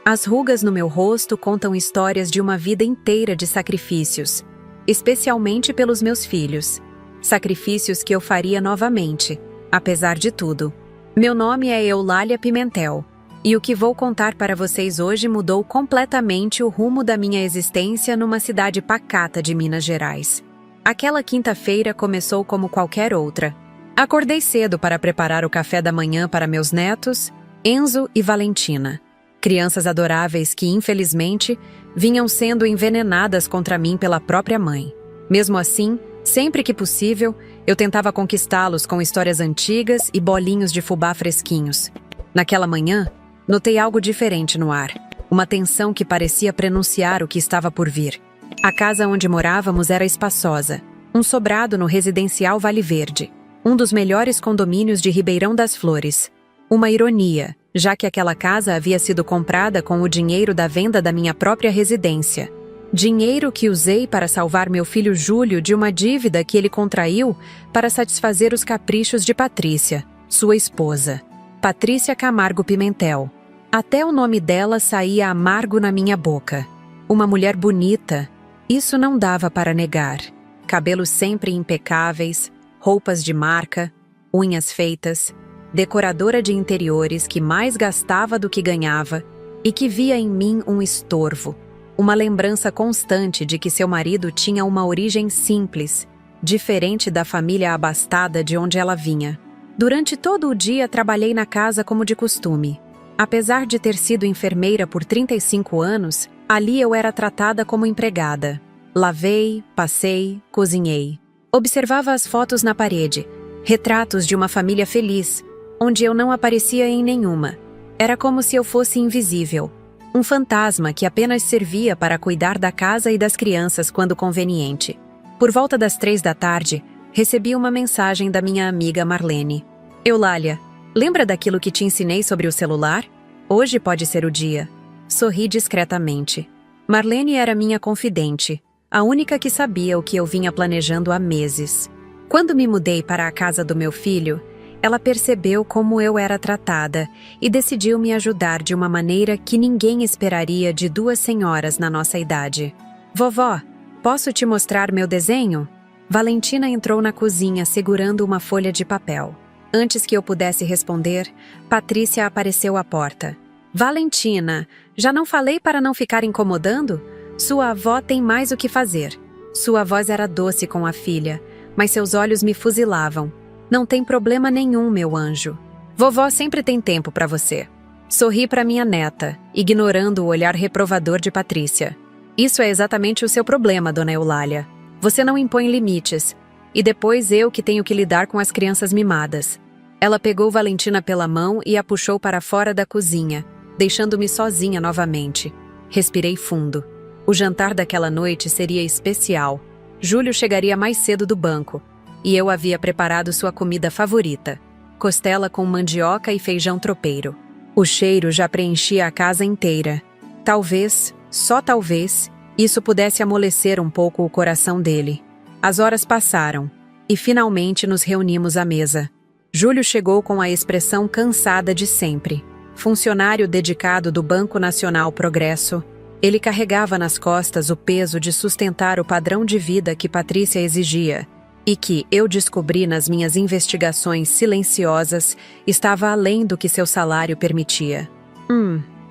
As rugas no meu rosto contam histórias de uma vida inteira de sacrifícios, especialmente pelos meus filhos. Sacrifícios que eu faria novamente, apesar de tudo. Meu nome é Eulália Pimentel, e o que vou contar para vocês hoje mudou completamente o rumo da minha existência numa cidade pacata de Minas Gerais. Aquela quinta-feira começou como qualquer outra. Acordei cedo para preparar o café da manhã para meus netos, Enzo e Valentina. Crianças adoráveis que, infelizmente, vinham sendo envenenadas contra mim pela própria mãe. Mesmo assim, sempre que possível, eu tentava conquistá-los com histórias antigas e bolinhos de fubá fresquinhos. Naquela manhã, notei algo diferente no ar, uma tensão que parecia prenunciar o que estava por vir. A casa onde morávamos era espaçosa, um sobrado no residencial Vale Verde, um dos melhores condomínios de Ribeirão das Flores. Uma ironia, já que aquela casa havia sido comprada com o dinheiro da venda da minha própria residência. Dinheiro que usei para salvar meu filho Júlio de uma dívida que ele contraiu para satisfazer os caprichos de Patrícia, sua esposa. Patrícia Camargo Pimentel. Até o nome dela saía amargo na minha boca. Uma mulher bonita, isso não dava para negar. Cabelos sempre impecáveis, roupas de marca, unhas feitas, decoradora de interiores que mais gastava do que ganhava e que via em mim um estorvo. Uma lembrança constante de que seu marido tinha uma origem simples, diferente da família abastada de onde ela vinha. Durante todo o dia trabalhei na casa como de costume. Apesar de ter sido enfermeira por 35 anos, ali eu era tratada como empregada. Lavei, passei, cozinhei. Observava as fotos na parede, retratos de uma família feliz, onde eu não aparecia em nenhuma. Era como se eu fosse invisível. Um fantasma que apenas servia para cuidar da casa e das crianças quando conveniente. Por volta das 3 da tarde, recebi uma mensagem da minha amiga Marlene. Eulália, lembra daquilo que te ensinei sobre o celular? Hoje pode ser o dia. Sorri discretamente. Marlene era minha confidente, a única que sabia o que eu vinha planejando há meses. Quando me mudei para a casa do meu filho, ela percebeu como eu era tratada e decidiu me ajudar de uma maneira que ninguém esperaria de 2 senhoras na nossa idade. Vovó, posso te mostrar meu desenho? Valentina entrou na cozinha segurando uma folha de papel. Antes que eu pudesse responder, Patrícia apareceu à porta. Valentina, já não falei para não ficar incomodando? Sua avó tem mais o que fazer. Sua voz era doce com a filha, mas seus olhos me fuzilavam. Não tem problema nenhum, meu anjo. Vovó sempre tem tempo para você. Sorri para minha neta, ignorando o olhar reprovador de Patrícia. Isso é exatamente o seu problema, dona Eulália. Você não impõe limites. E depois eu que tenho que lidar com as crianças mimadas. Ela pegou Valentina pela mão e a puxou para fora da cozinha, deixando-me sozinha novamente. Respirei fundo. O jantar daquela noite seria especial. Júlio chegaria mais cedo do banco. E eu havia preparado sua comida favorita, costela com mandioca e feijão tropeiro. O cheiro já preenchia a casa inteira. Talvez, só talvez, isso pudesse amolecer um pouco o coração dele. As horas passaram, e finalmente nos reunimos à mesa. Júlio chegou com a expressão cansada de sempre. Funcionário dedicado do Banco Nacional Progresso, ele carregava nas costas o peso de sustentar o padrão de vida que Patrícia exigia, e que, eu descobri nas minhas investigações silenciosas, estava além do que seu salário permitia.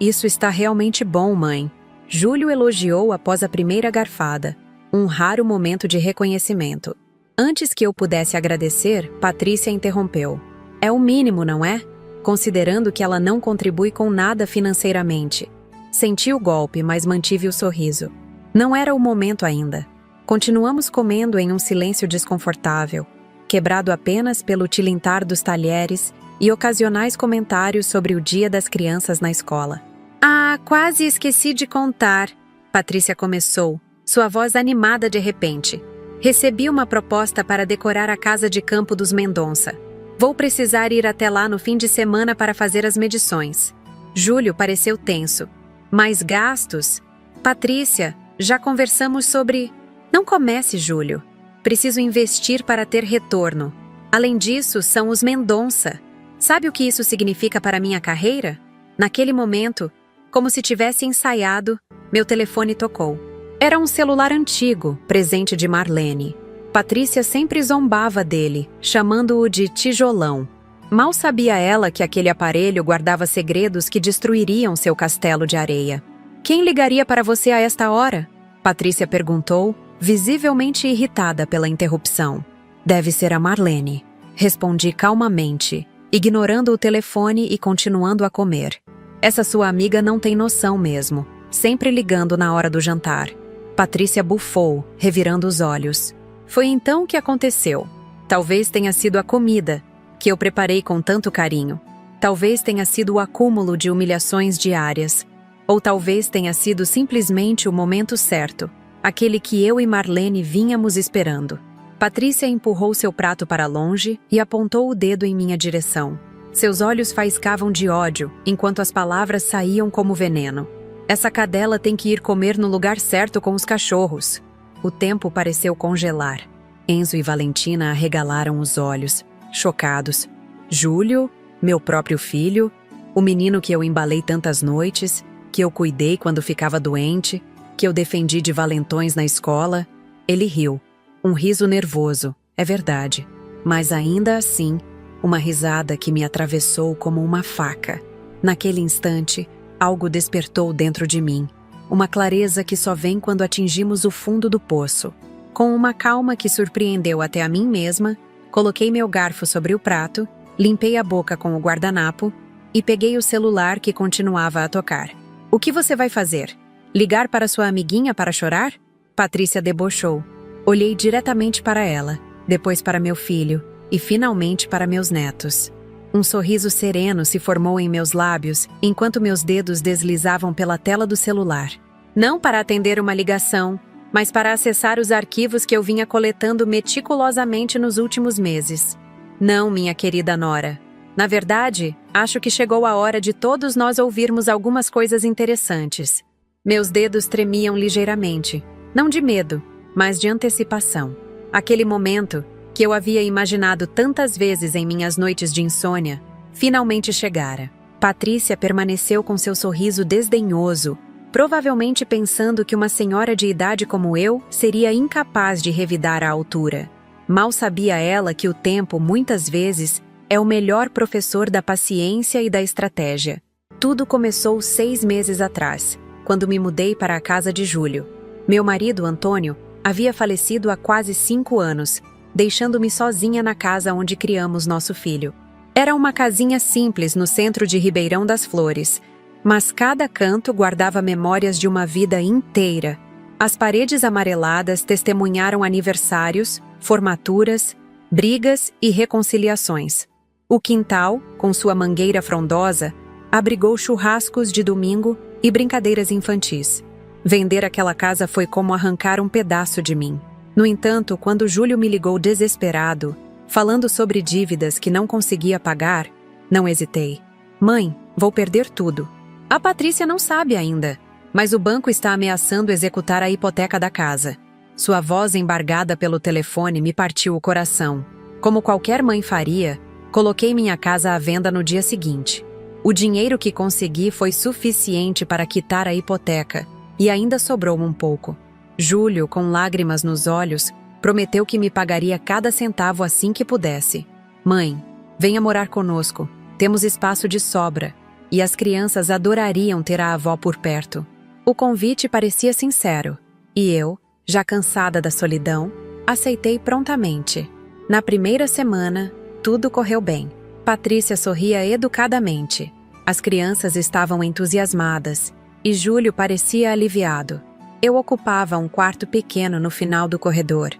Isso está realmente bom, mãe. Júlio elogiou após a primeira garfada, um raro momento de reconhecimento. Antes que eu pudesse agradecer, Patrícia interrompeu. É o mínimo, não é? Considerando que ela não contribui com nada financeiramente. Senti o golpe, mas mantive o sorriso. Não era o momento ainda. Continuamos comendo em um silêncio desconfortável, quebrado apenas pelo tilintar dos talheres e ocasionais comentários sobre o dia das crianças na escola. Ah, quase esqueci de contar, Patrícia começou, sua voz animada de repente. Recebi uma proposta para decorar a casa de campo dos Mendonça. Vou precisar ir até lá no fim de semana para fazer as medições. Júlio pareceu tenso. Mais gastos? Patrícia, já conversamos sobre... Não comece, Júlio. Preciso investir para ter retorno. Além disso, são os Mendonça. Sabe o que isso significa para minha carreira? Naquele momento, Como se tivesse ensaiado, meu telefone tocou. Era um celular antigo, presente de Marlene. Patrícia sempre zombava dele, chamando-o de tijolão. Mal sabia ela que aquele aparelho guardava segredos que destruiriam seu castelo de areia. Quem ligaria para você a esta hora? Patrícia perguntou, visivelmente irritada pela interrupção. Deve ser a Marlene. Respondi calmamente, ignorando o telefone e continuando a comer. Essa sua amiga não tem noção mesmo, sempre ligando na hora do jantar. Patrícia bufou, revirando os olhos. Foi então que aconteceu. Talvez tenha sido a comida, que eu preparei com tanto carinho. Talvez tenha sido o acúmulo de humilhações diárias. Ou talvez tenha sido simplesmente o momento certo, aquele que eu e Marlene vínhamos esperando. Patrícia empurrou seu prato para longe e apontou o dedo em minha direção. Seus olhos faiscavam de ódio, enquanto as palavras saíam como veneno. Essa cadela tem que ir comer no lugar certo com os cachorros. O tempo pareceu congelar. Enzo e Valentina arregalaram os olhos, chocados. Júlio, meu próprio filho, o menino que eu embalei tantas noites, que eu cuidei quando ficava doente, que eu defendi de valentões na escola. Ele riu. Um riso nervoso, é verdade. Mas ainda assim, uma risada que me atravessou como uma faca. Naquele instante, algo despertou dentro de mim. Uma clareza que só vem quando atingimos o fundo do poço. Com uma calma que surpreendeu até a mim mesma, coloquei meu garfo sobre o prato, limpei a boca com o guardanapo e peguei o celular que continuava a tocar. O que você vai fazer? Ligar para sua amiguinha para chorar? Patrícia debochou. Olhei diretamente para ela, depois para meu filho e finalmente para meus netos. Um sorriso sereno se formou em meus lábios enquanto meus dedos deslizavam pela tela do celular. Não para atender uma ligação, mas para acessar os arquivos que eu vinha coletando meticulosamente nos últimos meses. Não, minha querida Nora. Na verdade, acho que chegou a hora de todos nós ouvirmos algumas coisas interessantes. Meus dedos tremiam ligeiramente, não de medo, mas de antecipação. Aquele momento, que eu havia imaginado tantas vezes em minhas noites de insônia, finalmente chegara. Patrícia permaneceu com seu sorriso desdenhoso, provavelmente pensando que uma senhora de idade como eu seria incapaz de revidar à altura. Mal sabia ela que o tempo, muitas vezes, é o melhor professor da paciência e da estratégia. Tudo começou 6 meses atrás, quando me mudei para a casa de Júlio. Meu marido, Antônio, havia falecido há quase 5 anos, deixando-me sozinha na casa onde criamos nosso filho. Era uma casinha simples no centro de Ribeirão das Flores, mas cada canto guardava memórias de uma vida inteira. As paredes amareladas testemunharam aniversários, formaturas, brigas e reconciliações. O quintal, com sua mangueira frondosa, abrigou churrascos de domingo e brincadeiras infantis. Vender aquela casa foi como arrancar um pedaço de mim. No entanto, quando Júlio me ligou desesperado, falando sobre dívidas que não conseguia pagar, não hesitei. Mãe, vou perder tudo. A Patrícia não sabe ainda, mas o banco está ameaçando executar a hipoteca da casa. Sua voz embargada pelo telefone me partiu o coração. Como qualquer mãe faria, coloquei minha casa à venda no dia seguinte. O dinheiro que consegui foi suficiente para quitar a hipoteca, e ainda sobrou um pouco. Júlio, com lágrimas nos olhos, prometeu que me pagaria cada centavo assim que pudesse. Mãe, venha morar conosco. Temos espaço de sobra. E as crianças adorariam ter a avó por perto. O convite parecia sincero. E eu, já cansada da solidão, aceitei prontamente. Na primeira semana, tudo correu bem. Patrícia sorria educadamente. As crianças estavam entusiasmadas. E Júlio parecia aliviado. Eu ocupava um quarto pequeno no final do corredor,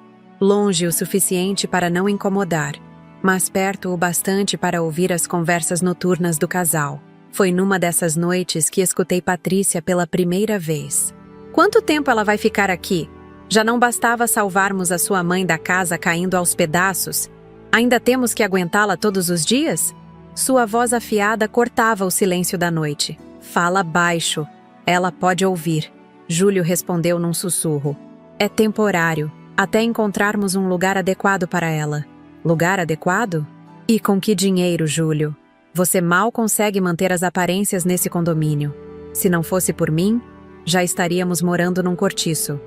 longe o suficiente para não incomodar, mas perto o bastante para ouvir as conversas noturnas do casal. Foi numa dessas noites que escutei Patrícia pela primeira vez. Quanto tempo ela vai ficar aqui? Já não bastava salvarmos a sua mãe da casa caindo aos pedaços? Ainda temos que aguentá-la todos os dias? Sua voz afiada cortava o silêncio da noite. Fala baixo. Ela pode ouvir. Júlio respondeu num sussurro. É temporário, até encontrarmos um lugar adequado para ela. Lugar adequado? E com que dinheiro, Júlio? Você mal consegue manter as aparências nesse condomínio. Se não fosse por mim, já estaríamos morando num cortiço.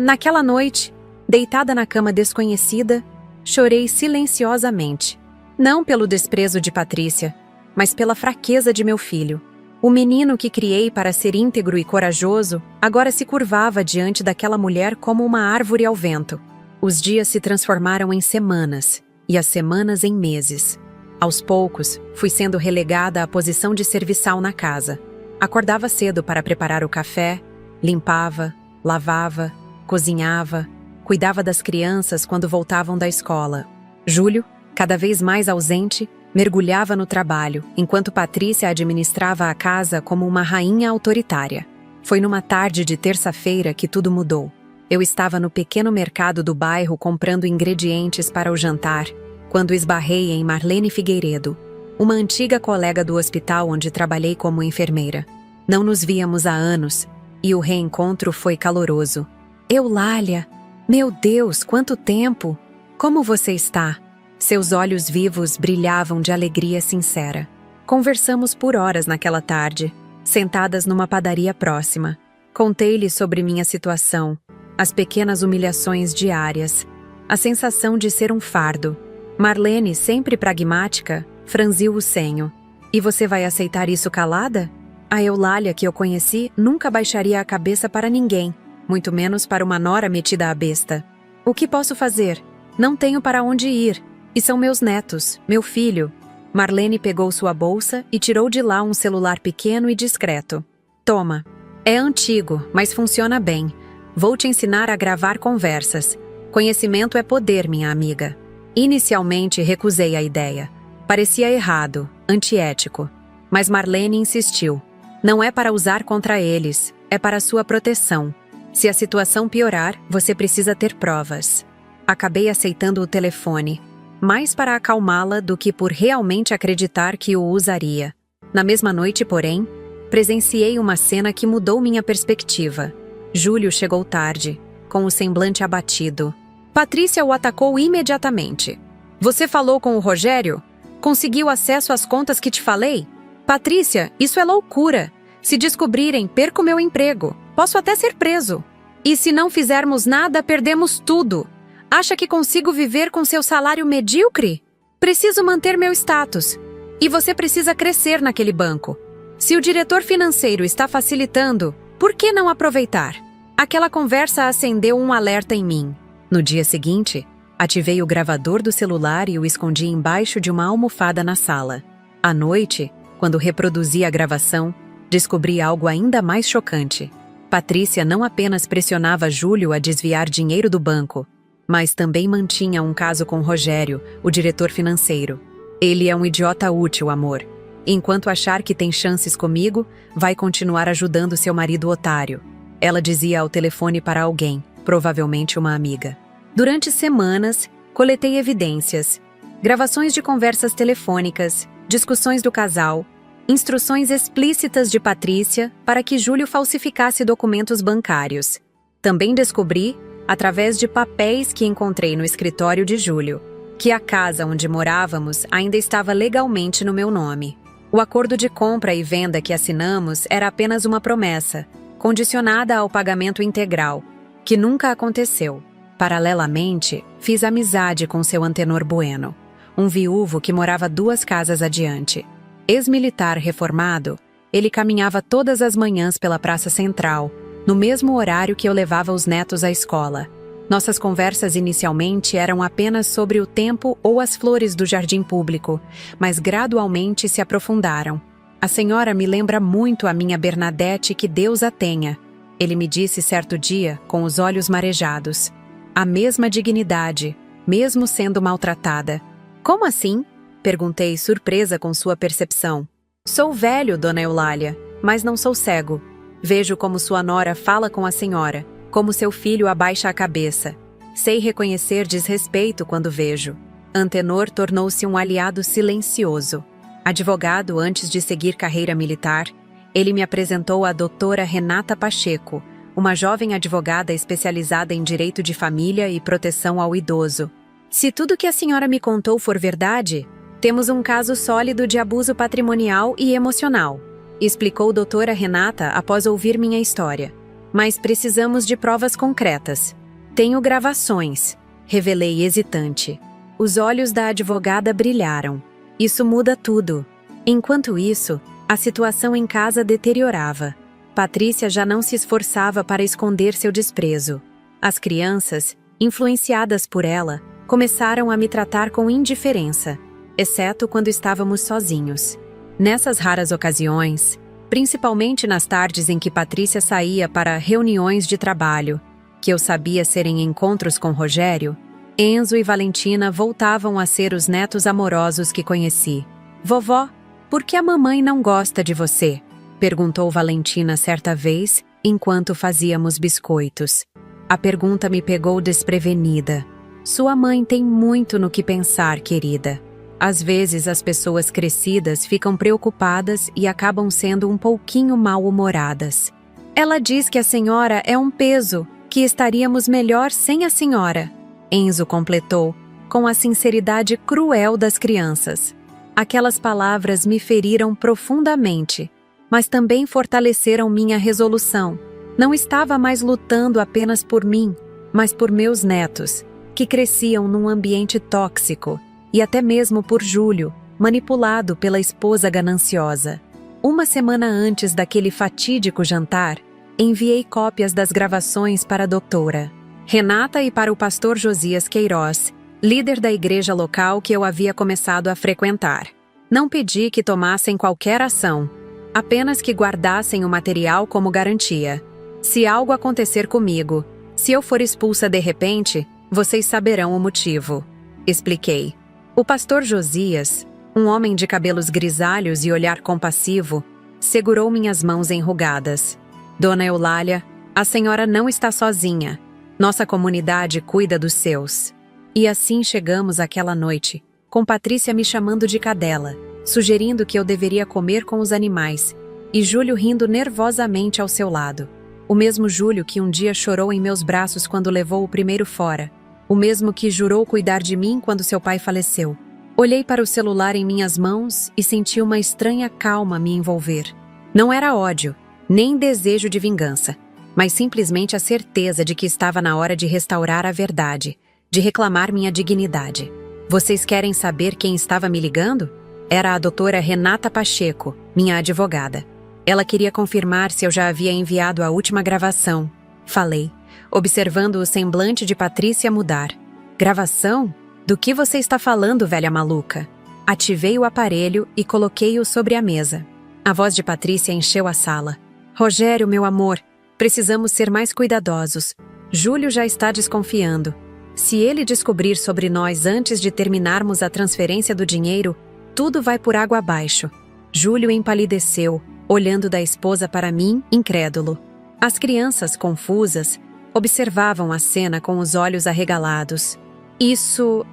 Naquela noite, deitada na cama desconhecida, chorei silenciosamente. Não pelo desprezo de Patrícia, mas pela fraqueza de meu filho. O menino que criei para ser íntegro e corajoso, agora se curvava diante daquela mulher como uma árvore ao vento. Os dias se transformaram em semanas, e as semanas em meses. Aos poucos, fui sendo relegada à posição de serviçal na casa. Acordava cedo para preparar o café, limpava, lavava, cozinhava, cuidava das crianças quando voltavam da escola. Júlio, cada vez mais ausente, mergulhava no trabalho, enquanto Patrícia administrava a casa como uma rainha autoritária. Foi numa tarde de terça-feira que tudo mudou. Eu estava no pequeno mercado do bairro comprando ingredientes para o jantar, quando esbarrei em Marlene Figueiredo, uma antiga colega do hospital onde trabalhei como enfermeira. Não nos víamos há anos, e o reencontro foi caloroso. Eulália, meu Deus, quanto tempo! Como você está? Seus olhos vivos brilhavam de alegria sincera. Conversamos por horas naquela tarde, sentadas numa padaria próxima. Contei-lhe sobre minha situação, as pequenas humilhações diárias, a sensação de ser um fardo. Marlene, sempre pragmática, franziu o senho. E você vai aceitar isso calada? A Eulália que eu conheci nunca baixaria a cabeça para ninguém, muito menos para uma nora metida à besta. O que posso fazer? Não tenho para onde ir. E são meus netos, meu filho. Marlene pegou sua bolsa e tirou de lá um celular pequeno e discreto. Toma. É antigo, mas funciona bem. Vou te ensinar a gravar conversas. Conhecimento é poder, minha amiga. Inicialmente recusei a ideia. Parecia errado, antiético. Mas Marlene insistiu. Não é para usar contra eles, é para sua proteção. Se a situação piorar, você precisa ter provas. Acabei aceitando o telefone, mais para acalmá-la do que por realmente acreditar que o usaria. Na mesma noite, porém, presenciei uma cena que mudou minha perspectiva. Júlio chegou tarde, com o semblante abatido. Patrícia o atacou imediatamente. Você falou com o Rogério? Conseguiu acesso às contas que te falei? Patrícia, isso é loucura. Se descobrirem, perco meu emprego. Posso até ser preso. E se não fizermos nada, perdemos tudo. Acha que consigo viver com seu salário medíocre? Preciso manter meu status. E você precisa crescer naquele banco. Se o diretor financeiro está facilitando, por que não aproveitar? Aquela conversa acendeu um alerta em mim. No dia seguinte, ativei o gravador do celular e o escondi embaixo de uma almofada na sala. À noite, quando reproduzi a gravação, descobri algo ainda mais chocante. Patrícia não apenas pressionava Júlio a desviar dinheiro do banco, mas também mantinha um caso com Rogério, o diretor financeiro. Ele é um idiota útil, amor. Enquanto achar que tem chances comigo, vai continuar ajudando seu marido otário. Ela dizia ao telefone para alguém, provavelmente uma amiga. Durante semanas, coletei evidências, gravações de conversas telefônicas, discussões do casal, instruções explícitas de Patrícia para que Júlio falsificasse documentos bancários. Também descobri, através de papéis que encontrei no escritório de Júlio, que a casa onde morávamos ainda estava legalmente no meu nome. O acordo de compra e venda que assinamos era apenas uma promessa, condicionada ao pagamento integral, que nunca aconteceu. Paralelamente, fiz amizade com seu Antenor Bueno, um viúvo que morava 2 casas adiante. Ex-militar reformado, ele caminhava todas as manhãs pela Praça Central, no mesmo horário que eu levava os netos à escola. Nossas conversas inicialmente eram apenas sobre o tempo ou as flores do jardim público, mas gradualmente se aprofundaram. A senhora me lembra muito a minha Bernadette, que Deus a tenha. Ele me disse certo dia, com os olhos marejados. A mesma dignidade, mesmo sendo maltratada. Como assim? Perguntei, surpresa com sua percepção. Sou velho, dona Eulália, mas não sou cego. Vejo como sua nora fala com a senhora, como seu filho abaixa a cabeça. Sei reconhecer desrespeito quando vejo. Antenor tornou-se um aliado silencioso. Advogado antes de seguir carreira militar, ele me apresentou a doutora Renata Pacheco, uma jovem advogada especializada em direito de família e proteção ao idoso. Se tudo que a senhora me contou for verdade, temos um caso sólido de abuso patrimonial e emocional. explicou doutora Renata após ouvir minha história. Mas precisamos de provas concretas. Tenho gravações, revelei hesitante. Os olhos da advogada brilharam. Isso muda tudo. Enquanto isso, a situação em casa deteriorava. Patrícia já não se esforçava para esconder seu desprezo. As crianças, influenciadas por ela, começaram a me tratar com indiferença, exceto quando estávamos sozinhos. Nessas raras ocasiões, principalmente nas tardes em que Patrícia saía para reuniões de trabalho, que eu sabia serem encontros com Rogério, Enzo e Valentina voltavam a ser os netos amorosos que conheci. Vovó, por que a mamãe não gosta de você? Perguntou Valentina certa vez, enquanto fazíamos biscoitos. A pergunta me pegou desprevenida. Sua mãe tem muito no que pensar, querida. Às vezes as pessoas crescidas ficam preocupadas e acabam sendo um pouquinho mal-humoradas. Ela diz que a senhora é um peso, que estaríamos melhor sem a senhora. Enzo completou, com a sinceridade cruel das crianças. Aquelas palavras me feriram profundamente, mas também fortaleceram minha resolução. Não estava mais lutando apenas por mim, mas por meus netos, que cresciam num ambiente tóxico, e até mesmo por Júlio, manipulado pela esposa gananciosa. Uma semana antes daquele fatídico jantar, enviei cópias das gravações para a doutora Renata e para o pastor Josias Queiroz, líder da igreja local que eu havia começado a frequentar. Não pedi que tomassem qualquer ação, apenas que guardassem o material como garantia. Se algo acontecer comigo, se eu for expulsa de repente, vocês saberão o motivo, expliquei. O pastor Josias, um homem de cabelos grisalhos e olhar compassivo, segurou minhas mãos enrugadas. Dona Eulália, a senhora não está sozinha. Nossa comunidade cuida dos seus. E assim chegamos àquela noite, com Patrícia me chamando de cadela, sugerindo que eu deveria comer com os animais, e Júlio rindo nervosamente ao seu lado. O mesmo Júlio que um dia chorou em meus braços quando levou o primeiro fora. O mesmo que jurou cuidar de mim quando seu pai faleceu. Olhei para o celular em minhas mãos e senti uma estranha calma me envolver. Não era ódio, nem desejo de vingança, mas simplesmente a certeza de que estava na hora de restaurar a verdade, de reclamar minha dignidade. Vocês querem saber quem estava me ligando? Era a doutora Renata Pacheco, minha advogada. Ela queria confirmar se eu já havia enviado a última gravação. Falei, observando o semblante de Patrícia mudar. Gravação? Do que você está falando, velha maluca? Ativei o aparelho e coloquei-o sobre a mesa. A voz de Patrícia encheu a sala. Rogério, meu amor, precisamos ser mais cuidadosos. Júlio já está desconfiando. Se ele descobrir sobre nós antes de terminarmos a transferência do dinheiro, tudo vai por água abaixo. Júlio empalideceu, olhando da esposa para mim, incrédulo. As crianças, confusas, observavam a cena com os olhos arregalados. Isso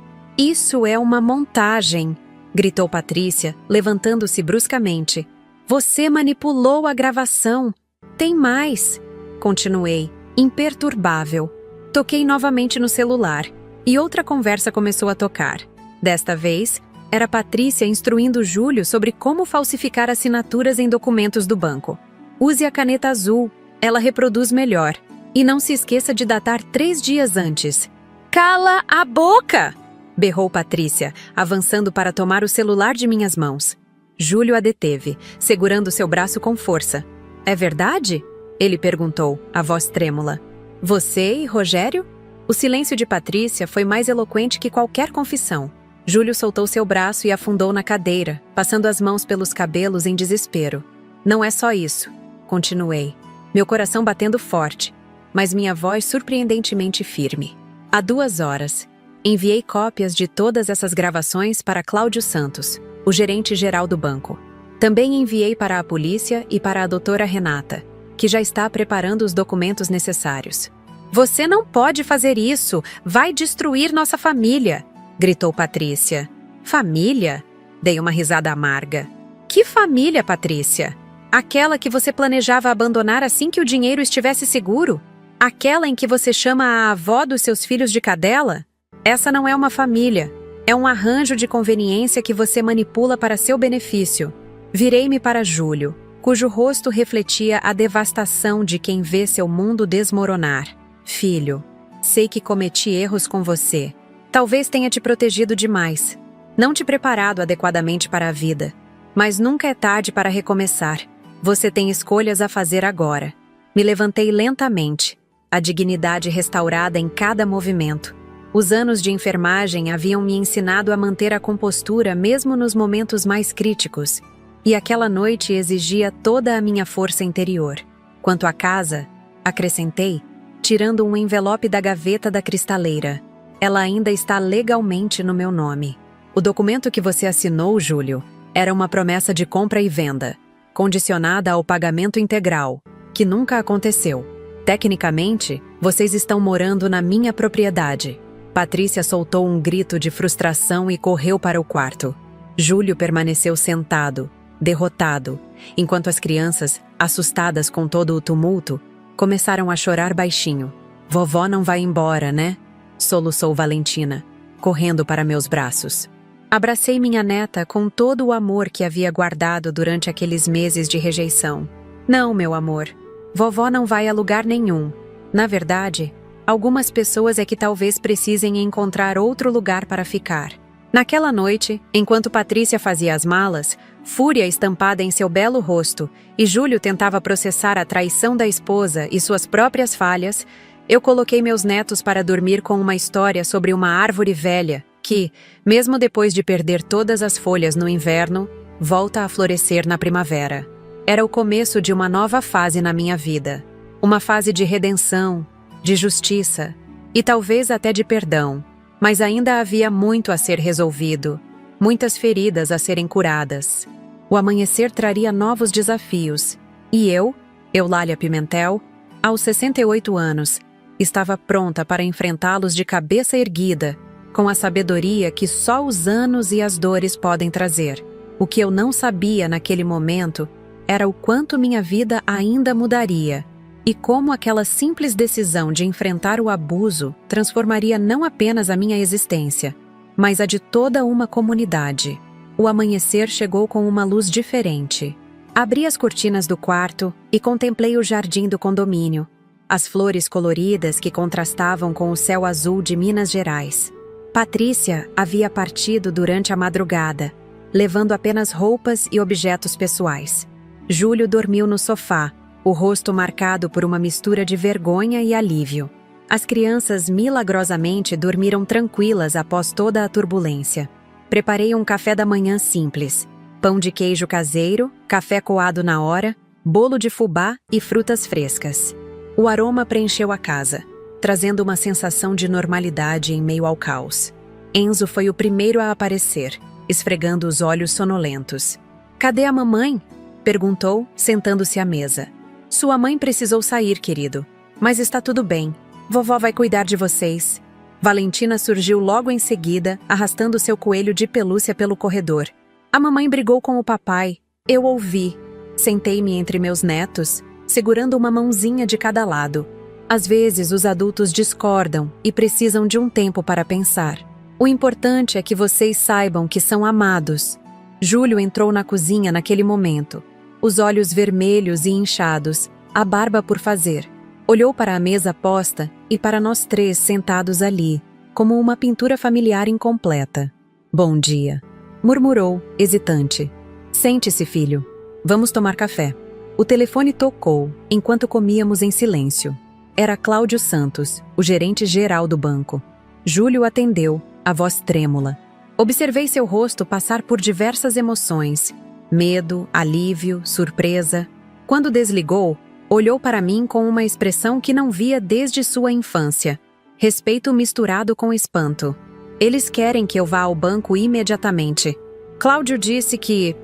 é uma montagem, gritou Patrícia, levantando-se bruscamente. Você manipulou a gravação. Tem mais, continuei, imperturbável. Toquei novamente no celular, e outra conversa começou a tocar. Desta vez, era Patrícia instruindo Júlio sobre como falsificar assinaturas em documentos do banco. Use a caneta azul, ela reproduz melhor. E não se esqueça de datar 3 dias antes. Cala a boca! Berrou Patrícia, avançando para tomar o celular de minhas mãos. Júlio a deteve, segurando seu braço com força. É verdade? Ele perguntou, a voz trêmula. Você e Rogério? O silêncio de Patrícia foi mais eloquente que qualquer confissão. Júlio soltou seu braço e afundou na cadeira, passando as mãos pelos cabelos em desespero. Não é só isso, continuei, meu coração batendo forte, mas minha voz surpreendentemente firme. Há 2 horas, enviei cópias de todas essas gravações para Cláudio Santos, o gerente-geral do banco. Também enviei para a polícia e para a doutora Renata, que já está preparando os documentos necessários. Você não pode fazer isso! Vai destruir nossa família! Gritou Patrícia. Família? Dei uma risada amarga. Que família, Patrícia? Aquela que você planejava abandonar assim que o dinheiro estivesse seguro? Aquela em que você chama a avó dos seus filhos de cadela? Essa não é uma família. É um arranjo de conveniência que você manipula para seu benefício. Virei-me para Júlio. cujo rosto refletia a devastação de quem vê seu mundo desmoronar. Filho, sei que cometi erros com você. Talvez tenha te protegido demais. Não te preparado adequadamente para a vida. Mas nunca é tarde para recomeçar. Você tem escolhas a fazer agora. Me levantei lentamente, a dignidade restaurada em cada movimento. Os anos de enfermagem haviam me ensinado a manter a compostura mesmo nos momentos mais críticos. E aquela noite exigia toda a minha força interior. Quanto à casa, acrescentei, tirando um envelope da gaveta da cristaleira. Ela ainda está legalmente no meu nome. O documento que você assinou, Júlio, era uma promessa de compra e venda, condicionada ao pagamento integral, que nunca aconteceu. Tecnicamente, vocês estão morando na minha propriedade. Patrícia soltou um grito de frustração e correu para o quarto. Júlio permaneceu sentado, derrotado, enquanto as crianças, assustadas com todo o tumulto, começaram a chorar baixinho. Vovó não vai embora, né? Soluçou Valentina, correndo para meus braços. Abracei minha neta com todo o amor que havia guardado durante aqueles meses de rejeição. Não, meu amor. Vovó não vai a lugar nenhum. Na verdade, algumas pessoas é que talvez precisem encontrar outro lugar para ficar. Naquela noite, enquanto Patrícia fazia as malas, fúria estampada em seu belo rosto, e Júlio tentava processar a traição da esposa e suas próprias falhas, eu coloquei meus netos para dormir com uma história sobre uma árvore velha que, mesmo depois de perder todas as folhas no inverno, volta a florescer na primavera. Era o começo de uma nova fase na minha vida. Uma fase de redenção, de justiça e talvez até de perdão. Mas ainda havia muito a ser resolvido, muitas feridas a serem curadas. O amanhecer traria novos desafios. E eu, Eulália Pimentel, aos 68 anos, estava pronta para enfrentá-los de cabeça erguida, com a sabedoria que só os anos e as dores podem trazer. O que eu não sabia naquele momento era o quanto minha vida ainda mudaria, e como aquela simples decisão de enfrentar o abuso transformaria não apenas a minha existência, mas a de toda uma comunidade. O amanhecer chegou com uma luz diferente. Abri as cortinas do quarto e contemplei o jardim do condomínio, as flores coloridas que contrastavam com o céu azul de Minas Gerais. Patrícia havia partido durante a madrugada, levando apenas roupas e objetos pessoais. Júlio dormiu no sofá, o rosto marcado por uma mistura de vergonha e alívio. As crianças milagrosamente dormiram tranquilas após toda a turbulência. Preparei um café da manhã simples: pão de queijo caseiro, café coado na hora, bolo de fubá e frutas frescas. O aroma preencheu a casa, trazendo uma sensação de normalidade em meio ao caos. Enzo foi o primeiro a aparecer, esfregando os olhos sonolentos. "Cadê a mamãe?" perguntou, sentando-se à mesa. "Sua mãe precisou sair, querido. Mas está tudo bem. Vovó vai cuidar de vocês." Valentina surgiu logo em seguida, arrastando seu coelho de pelúcia pelo corredor. "A mamãe brigou com o papai. Eu ouvi." Sentei-me entre meus netos, segurando uma mãozinha de cada lado. Às vezes, os adultos discordam e precisam de um tempo para pensar. O importante é que vocês saibam que são amados. Júlio entrou na cozinha naquele momento, os olhos vermelhos e inchados, a barba por fazer. Olhou para a mesa posta e para nós três sentados ali, como uma pintura familiar incompleta. "Bom dia", murmurou, hesitante. "Sente-se, filho. Vamos tomar café." O telefone tocou, enquanto comíamos em silêncio. Era Cláudio Santos, o gerente-geral do banco. Júlio atendeu, a voz trêmula. Observei seu rosto passar por diversas emoções: medo, alívio, surpresa. Quando desligou, olhou para mim com uma expressão que não via desde sua infância. Respeito misturado com espanto. "Eles querem que eu vá ao banco imediatamente." Cláudio disse que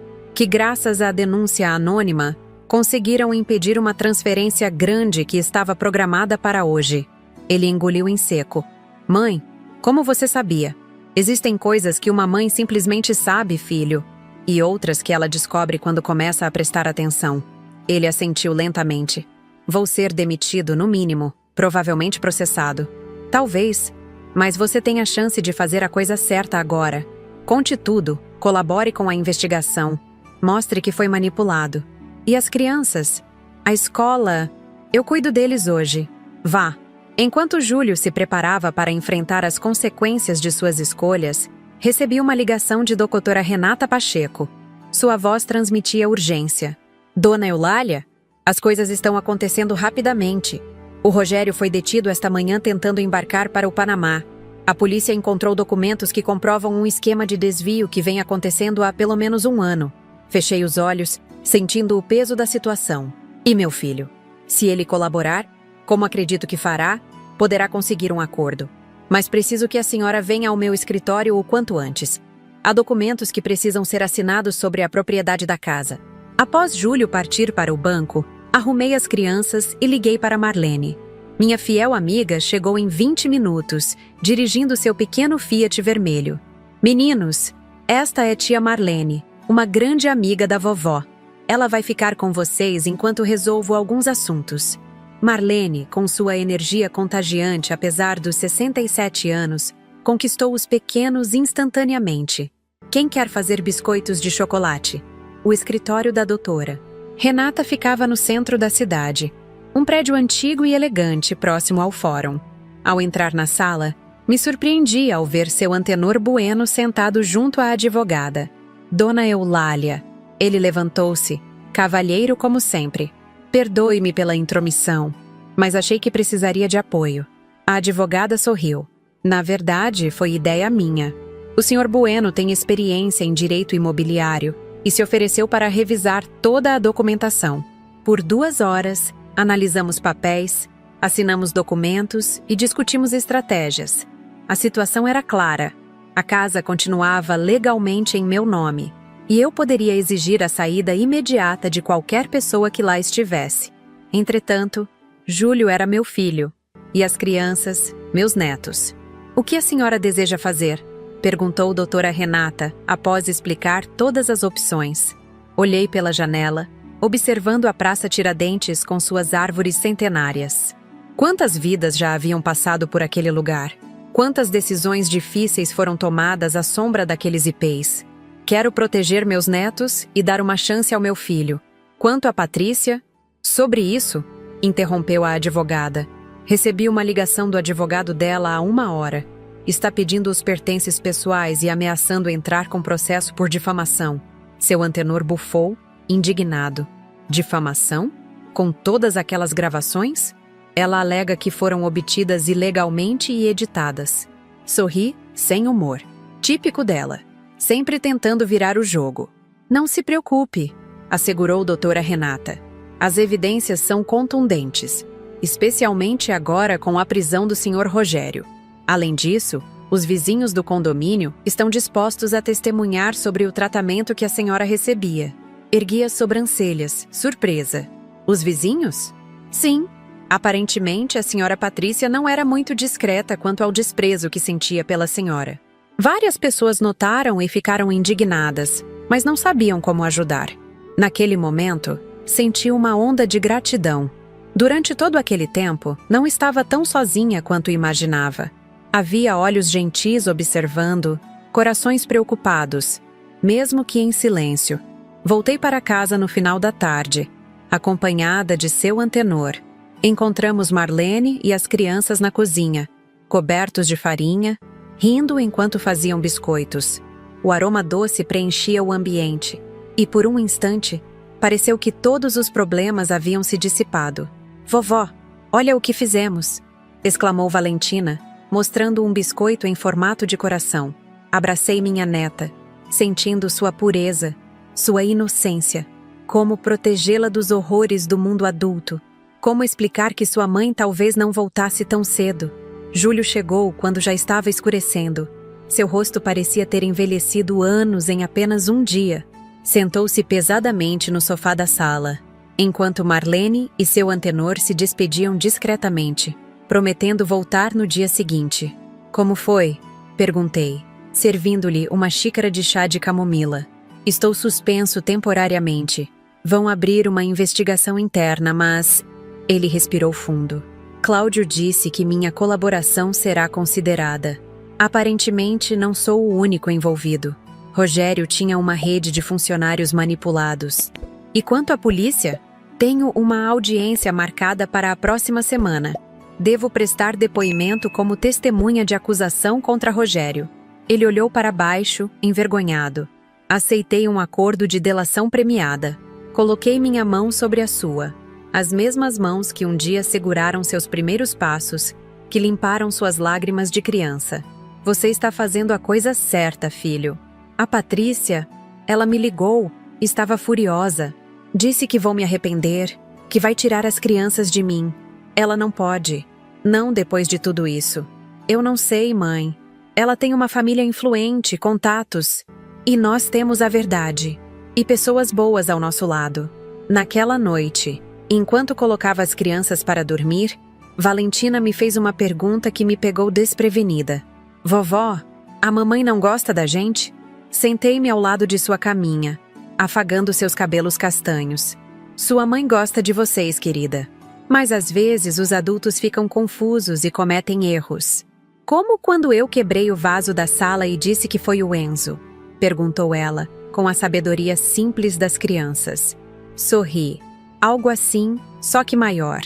graças à denúncia anônima, conseguiram impedir uma transferência grande que estava programada para hoje. Ele engoliu em seco. "Mãe, como você sabia? Existem coisas que uma mãe simplesmente sabe, filho, e outras que ela descobre quando começa a prestar atenção." Ele assentiu lentamente. "Vou ser demitido, no mínimo, provavelmente processado." "Talvez, mas você tem a chance de fazer a coisa certa agora. Conte tudo, colabore com a investigação, mostre que foi manipulado." E as crianças? A escola? Eu cuido deles hoje. Vá. Enquanto Júlio se preparava para enfrentar as consequências de suas escolhas, recebi uma ligação de doutora Renata Pacheco. Sua voz transmitia urgência. Dona Eulália? As coisas estão acontecendo rapidamente. O Rogério foi detido esta manhã tentando embarcar para o Panamá. A polícia encontrou documentos que comprovam um esquema de desvio que vem acontecendo há pelo menos um ano. Fechei os olhos, sentindo o peso da situação. E meu filho? Se ele colaborar, como acredito que fará, poderá conseguir um acordo. Mas preciso que a senhora venha ao meu escritório o quanto antes. Há documentos que precisam ser assinados sobre a propriedade da casa. Após Júlio partir para o banco, arrumei as crianças e liguei para Marlene. Minha fiel amiga chegou em 20 minutos, dirigindo seu pequeno Fiat vermelho. Meninos, esta é tia Marlene, uma grande amiga da vovó. Ela vai ficar com vocês enquanto resolvo alguns assuntos. Marlene, com sua energia contagiante apesar dos 67 anos, conquistou os pequenos instantaneamente. Quem quer fazer biscoitos de chocolate? O escritório da doutora. Renata ficava no centro da cidade, um prédio antigo e elegante próximo ao fórum. Ao entrar na sala, me surpreendi ao ver seu Antenor Bueno sentado junto à advogada. Dona Eulália. Ele levantou-se, cavalheiro como sempre. Perdoe-me pela intromissão, mas achei que precisaria de apoio. A advogada sorriu. Na verdade, foi ideia minha. O Sr. Bueno tem experiência em direito imobiliário e se ofereceu para revisar toda a documentação. Por 2 horas, analisamos papéis, assinamos documentos e discutimos estratégias. A situação era clara. A casa continuava legalmente em meu nome e eu poderia exigir a saída imediata de qualquer pessoa que lá estivesse. Entretanto, Júlio era meu filho e as crianças, meus netos. O que a senhora deseja fazer? Perguntou doutora Renata, após explicar todas as opções. Olhei pela janela, observando a Praça Tiradentes com suas árvores centenárias. Quantas vidas já haviam passado por aquele lugar? Quantas decisões difíceis foram tomadas à sombra daqueles ipês? Quero proteger meus netos e dar uma chance ao meu filho. Quanto a Patrícia? Sobre isso, interrompeu a advogada. Recebi uma ligação do advogado dela há 1 hora. Está pedindo os pertences pessoais e ameaçando entrar com processo por difamação. Seu Antenor bufou, indignado. Difamação? Com todas aquelas gravações? Ela alega que foram obtidas ilegalmente e editadas. Sorri, sem humor. Típico dela. Sempre tentando virar o jogo. Não se preocupe, assegurou doutora Renata. As evidências são contundentes, especialmente agora com a prisão do Sr. Rogério. Além disso, os vizinhos do condomínio estão dispostos a testemunhar sobre o tratamento que a senhora recebia. Ergui as sobrancelhas, surpresa. Os vizinhos? Sim. Aparentemente, a senhora Patrícia não era muito discreta quanto ao desprezo que sentia pela senhora. Várias pessoas notaram e ficaram indignadas, mas não sabiam como ajudar. Naquele momento, senti uma onda de gratidão. Durante todo aquele tempo, não estava tão sozinha quanto imaginava. Havia olhos gentis observando, corações preocupados, mesmo que em silêncio. Voltei para casa no final da tarde, acompanhada de seu Antenor. Encontramos Marlene e as crianças na cozinha, cobertos de farinha, rindo enquanto faziam biscoitos. O aroma doce preenchia o ambiente, e por um instante, pareceu que todos os problemas haviam se dissipado. "Vovó, olha o que fizemos!" exclamou Valentina, mostrando um biscoito em formato de coração. Abracei minha neta, sentindo sua pureza, sua inocência. Como protegê-la dos horrores do mundo adulto? Como explicar que sua mãe talvez não voltasse tão cedo? Júlio chegou quando já estava escurecendo. Seu rosto parecia ter envelhecido anos em apenas um dia. Sentou-se pesadamente no sofá da sala, enquanto Marlene e seu Antenor se despediam discretamente, prometendo voltar no dia seguinte. "Como foi?" perguntei, servindo-lhe uma xícara de chá de camomila. "Estou suspenso temporariamente. Vão abrir uma investigação interna, mas..." Ele respirou fundo. "Cláudio disse que minha colaboração será considerada. Aparentemente, não sou o único envolvido. Rogério tinha uma rede de funcionários manipulados. E quanto à polícia? Tenho uma audiência marcada para a próxima semana. Devo prestar depoimento como testemunha de acusação contra Rogério. Ele olhou para baixo, envergonhado. Aceitei um acordo de delação premiada. Coloquei minha mão sobre a sua. As mesmas mãos que um dia seguraram seus primeiros passos, que limparam suas lágrimas de criança. Você está fazendo a coisa certa, filho. A Patrícia, ela me ligou, estava furiosa. Disse que vou me arrepender, que vai tirar as crianças de mim. Ela não pode. Não depois de tudo isso. Eu não sei, mãe. Ela tem uma família influente, contatos. E nós temos a verdade. E pessoas boas ao nosso lado. Naquela noite, enquanto colocava as crianças para dormir, Valentina me fez uma pergunta que me pegou desprevenida. Vovó, a mamãe não gosta da gente? Sentei-me ao lado de sua caminha, afagando seus cabelos castanhos. Sua mãe gosta de vocês, querida. Mas às vezes os adultos ficam confusos e cometem erros. Como quando eu quebrei o vaso da sala e disse que foi o Enzo? Perguntou ela, com a sabedoria simples das crianças. Sorri. Algo assim, só que maior.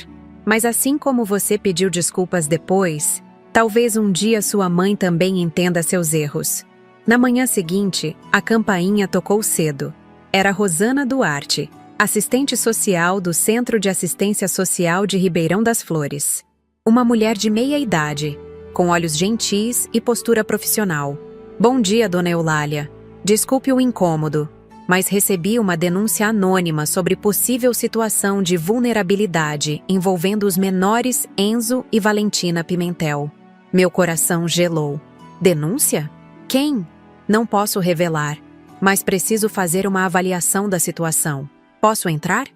Mas assim como você pediu desculpas depois, talvez um dia sua mãe também entenda seus erros. Na manhã seguinte, a campainha tocou cedo. Era Rosana Duarte, assistente social do Centro de Assistência Social de Ribeirão das Flores. Uma mulher de meia idade, com olhos gentis e postura profissional. Bom dia, dona Eulália. Desculpe o incômodo, mas recebi uma denúncia anônima sobre possível situação de vulnerabilidade envolvendo os menores Enzo e Valentina Pimentel. Meu coração gelou. Denúncia? Quem? Não posso revelar, mas preciso fazer uma avaliação da situação. Posso entrar?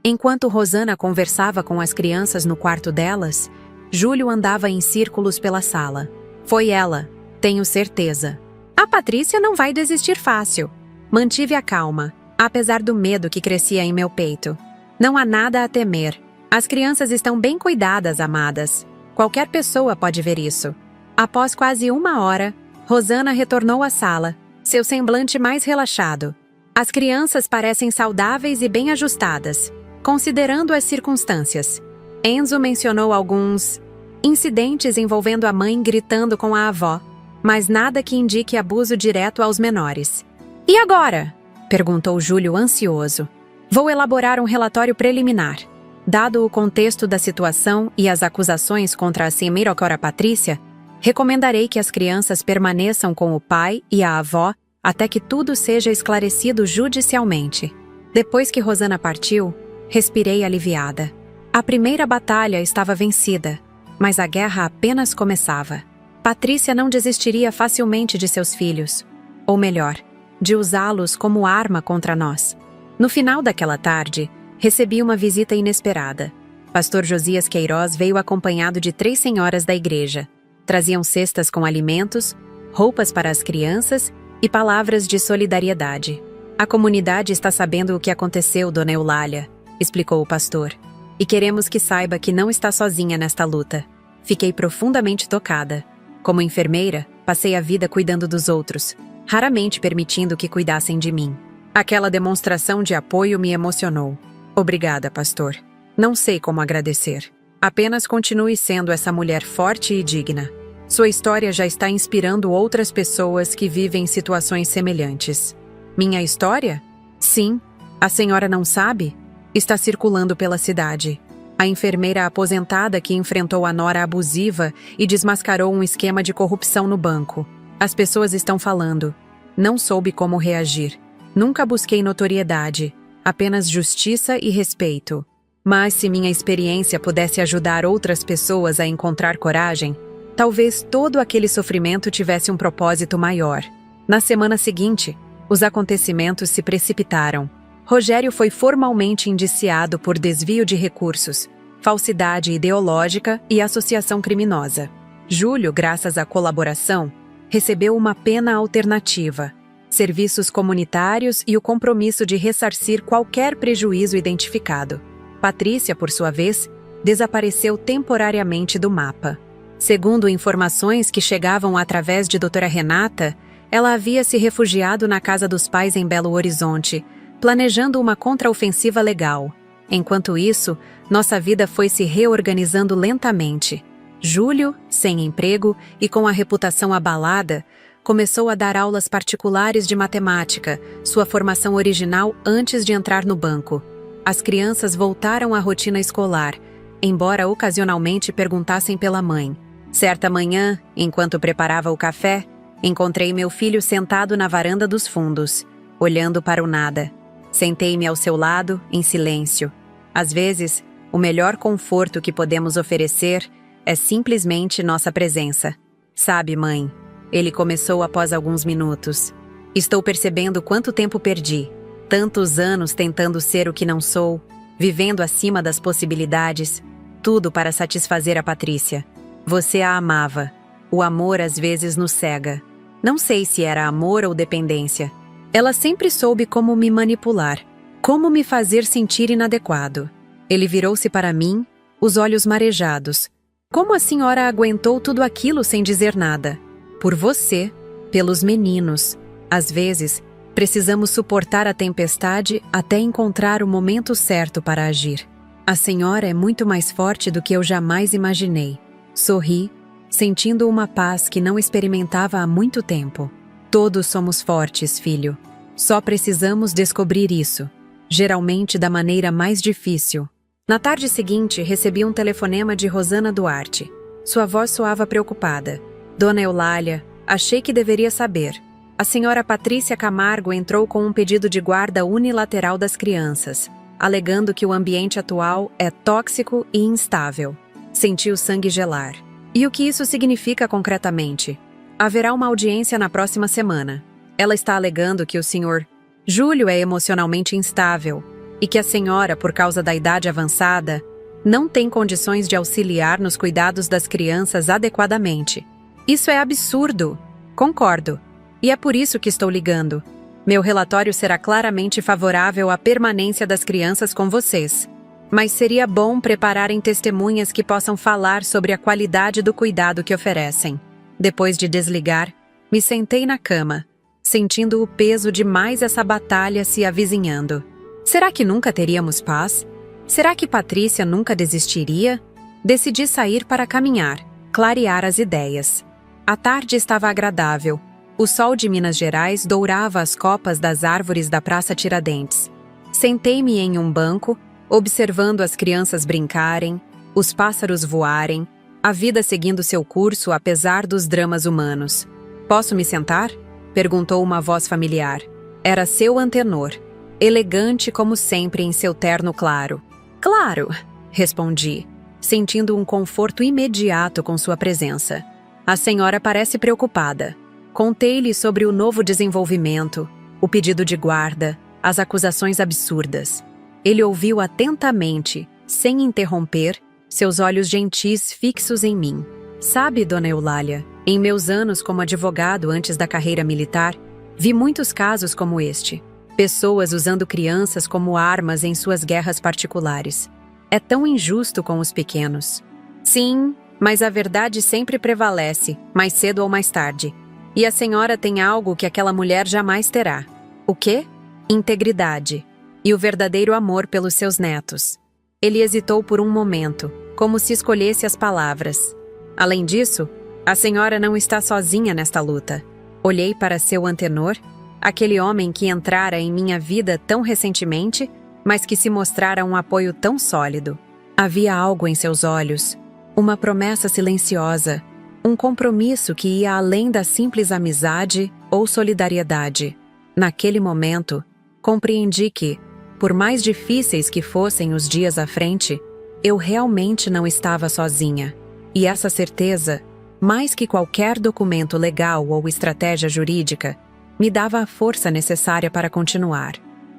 Enquanto Rosana conversava com as crianças no quarto delas, Júlio andava em círculos pela sala. Foi ela, tenho certeza. A Patrícia não vai desistir fácil. Mantive a calma, apesar do medo que crescia em meu peito. Não há nada a temer. As crianças estão bem cuidadas, amadas. Qualquer pessoa pode ver isso. Após quase 1 hora, Rosana retornou à sala, seu semblante mais relaxado. As crianças parecem saudáveis e bem ajustadas, considerando as circunstâncias. Enzo mencionou alguns incidentes envolvendo a mãe gritando com a avó, mas nada que indique abuso direto aos menores. E agora? Perguntou Júlio ansioso. Vou elaborar um relatório preliminar. Dado o contexto da situação e as acusações contra a Semirocora Patrícia, recomendarei que as crianças permaneçam com o pai e a avó até que tudo seja esclarecido judicialmente. Depois que Rosana partiu, respirei aliviada. A primeira batalha estava vencida, mas a guerra apenas começava. Patrícia não desistiria facilmente de seus filhos, ou melhor, de usá-los como arma contra nós. No final daquela tarde, recebi uma visita inesperada. Pastor Josias Queiroz veio acompanhado de 3 senhoras da igreja. Traziam cestas com alimentos, roupas para as crianças e palavras de solidariedade. A comunidade está sabendo o que aconteceu, dona Eulália, explicou o pastor. E queremos que saiba que não está sozinha nesta luta. Fiquei profundamente tocada. Como enfermeira, passei a vida cuidando dos outros, raramente permitindo que cuidassem de mim. Aquela demonstração de apoio me emocionou. Obrigada, pastor. Não sei como agradecer. Apenas continue sendo essa mulher forte e digna. Sua história já está inspirando outras pessoas que vivem situações semelhantes. Minha história? Sim. A senhora não sabe? Está circulando pela cidade. A enfermeira aposentada que enfrentou a nora abusiva e desmascarou um esquema de corrupção no banco. As pessoas estão falando. Não soube como reagir. Nunca busquei notoriedade, apenas justiça e respeito. Mas se minha experiência pudesse ajudar outras pessoas a encontrar coragem, talvez todo aquele sofrimento tivesse um propósito maior. Na semana seguinte, os acontecimentos se precipitaram. Rogério foi formalmente indiciado por desvio de recursos, falsidade ideológica e associação criminosa. Júlio, graças à colaboração, recebeu uma pena alternativa, serviços comunitários e o compromisso de ressarcir qualquer prejuízo identificado. Patrícia, por sua vez, desapareceu temporariamente do mapa. Segundo informações que chegavam através de doutora Renata, ela havia se refugiado na casa dos pais em Belo Horizonte, planejando uma contraofensiva legal. Enquanto isso, nossa vida foi se reorganizando lentamente. Júlio, sem emprego e com a reputação abalada, começou a dar aulas particulares de matemática, sua formação original antes de entrar no banco. As crianças voltaram à rotina escolar, embora ocasionalmente perguntassem pela mãe. Certa manhã, enquanto preparava o café, encontrei meu filho sentado na varanda dos fundos, olhando para o nada. Sentei-me ao seu lado, em silêncio. Às vezes, o melhor conforto que podemos oferecer é simplesmente nossa presença. Sabe, mãe? Ele começou após alguns minutos. Estou percebendo quanto tempo perdi. Tantos anos tentando ser o que não sou, vivendo acima das possibilidades, tudo para satisfazer a Patrícia. Você a amava. O amor às vezes nos cega. Não sei se era amor ou dependência. Ela sempre soube como me manipular, como me fazer sentir inadequado. Ele virou-se para mim, os olhos marejados. Como a senhora aguentou tudo aquilo sem dizer nada? Por você, pelos meninos. Às vezes, precisamos suportar a tempestade até encontrar o momento certo para agir. A senhora é muito mais forte do que eu jamais imaginei. Sorri, sentindo uma paz que não experimentava há muito tempo. Todos somos fortes, filho. Só precisamos descobrir isso, geralmente da maneira mais difícil. Na tarde seguinte, recebi um telefonema de Rosana Duarte. Sua voz soava preocupada. Dona Eulália, achei que deveria saber. A senhora Patrícia Camargo entrou com um pedido de guarda unilateral das crianças, alegando que o ambiente atual é tóxico e instável. Senti o sangue gelar. E o que isso significa concretamente? Haverá uma audiência na próxima semana. Ela está alegando que o senhor Júlio é emocionalmente instável e que a senhora, por causa da idade avançada, não tem condições de auxiliar nos cuidados das crianças adequadamente. Isso é absurdo. Concordo. E é por isso que estou ligando. Meu relatório será claramente favorável à permanência das crianças com vocês. Mas seria bom prepararem testemunhas que possam falar sobre a qualidade do cuidado que oferecem. Depois de desligar, me sentei na cama, sentindo o peso de mais essa batalha se avizinhando. Será que nunca teríamos paz? Será que Patrícia nunca desistiria? Decidi sair para caminhar, clarear as ideias. A tarde estava agradável. O sol de Minas Gerais dourava as copas das árvores da Praça Tiradentes. Sentei-me em um banco, observando as crianças brincarem, os pássaros voarem, a vida seguindo seu curso apesar dos dramas humanos. "Posso me sentar?" perguntou uma voz familiar. Era seu Antenor, elegante como sempre em seu terno claro. "Claro", respondi, sentindo um conforto imediato com sua presença. A senhora parece preocupada. Contei-lhe sobre o novo desenvolvimento, o pedido de guarda, as acusações absurdas. Ele ouviu atentamente, sem interromper, seus olhos gentis fixos em mim. "Sabe, dona Eulália, em meus anos como advogado antes da carreira militar, vi muitos casos como este. Pessoas usando crianças como armas em suas guerras particulares. É tão injusto com os pequenos." "Sim, mas a verdade sempre prevalece, mais cedo ou mais tarde. E a senhora tem algo que aquela mulher jamais terá." "O quê?" "Integridade. E o verdadeiro amor pelos seus netos." Ele hesitou por um momento, como se escolhesse as palavras. "Além disso, a senhora não está sozinha nesta luta." Olhei para seu Antenor, aquele homem que entrara em minha vida tão recentemente, mas que se mostrara um apoio tão sólido. Havia algo em seus olhos, uma promessa silenciosa, um compromisso que ia além da simples amizade ou solidariedade. Naquele momento, compreendi que, por mais difíceis que fossem os dias à frente, eu realmente não estava sozinha. E essa certeza, mais que qualquer documento legal ou estratégia jurídica, me dava a força necessária para continuar.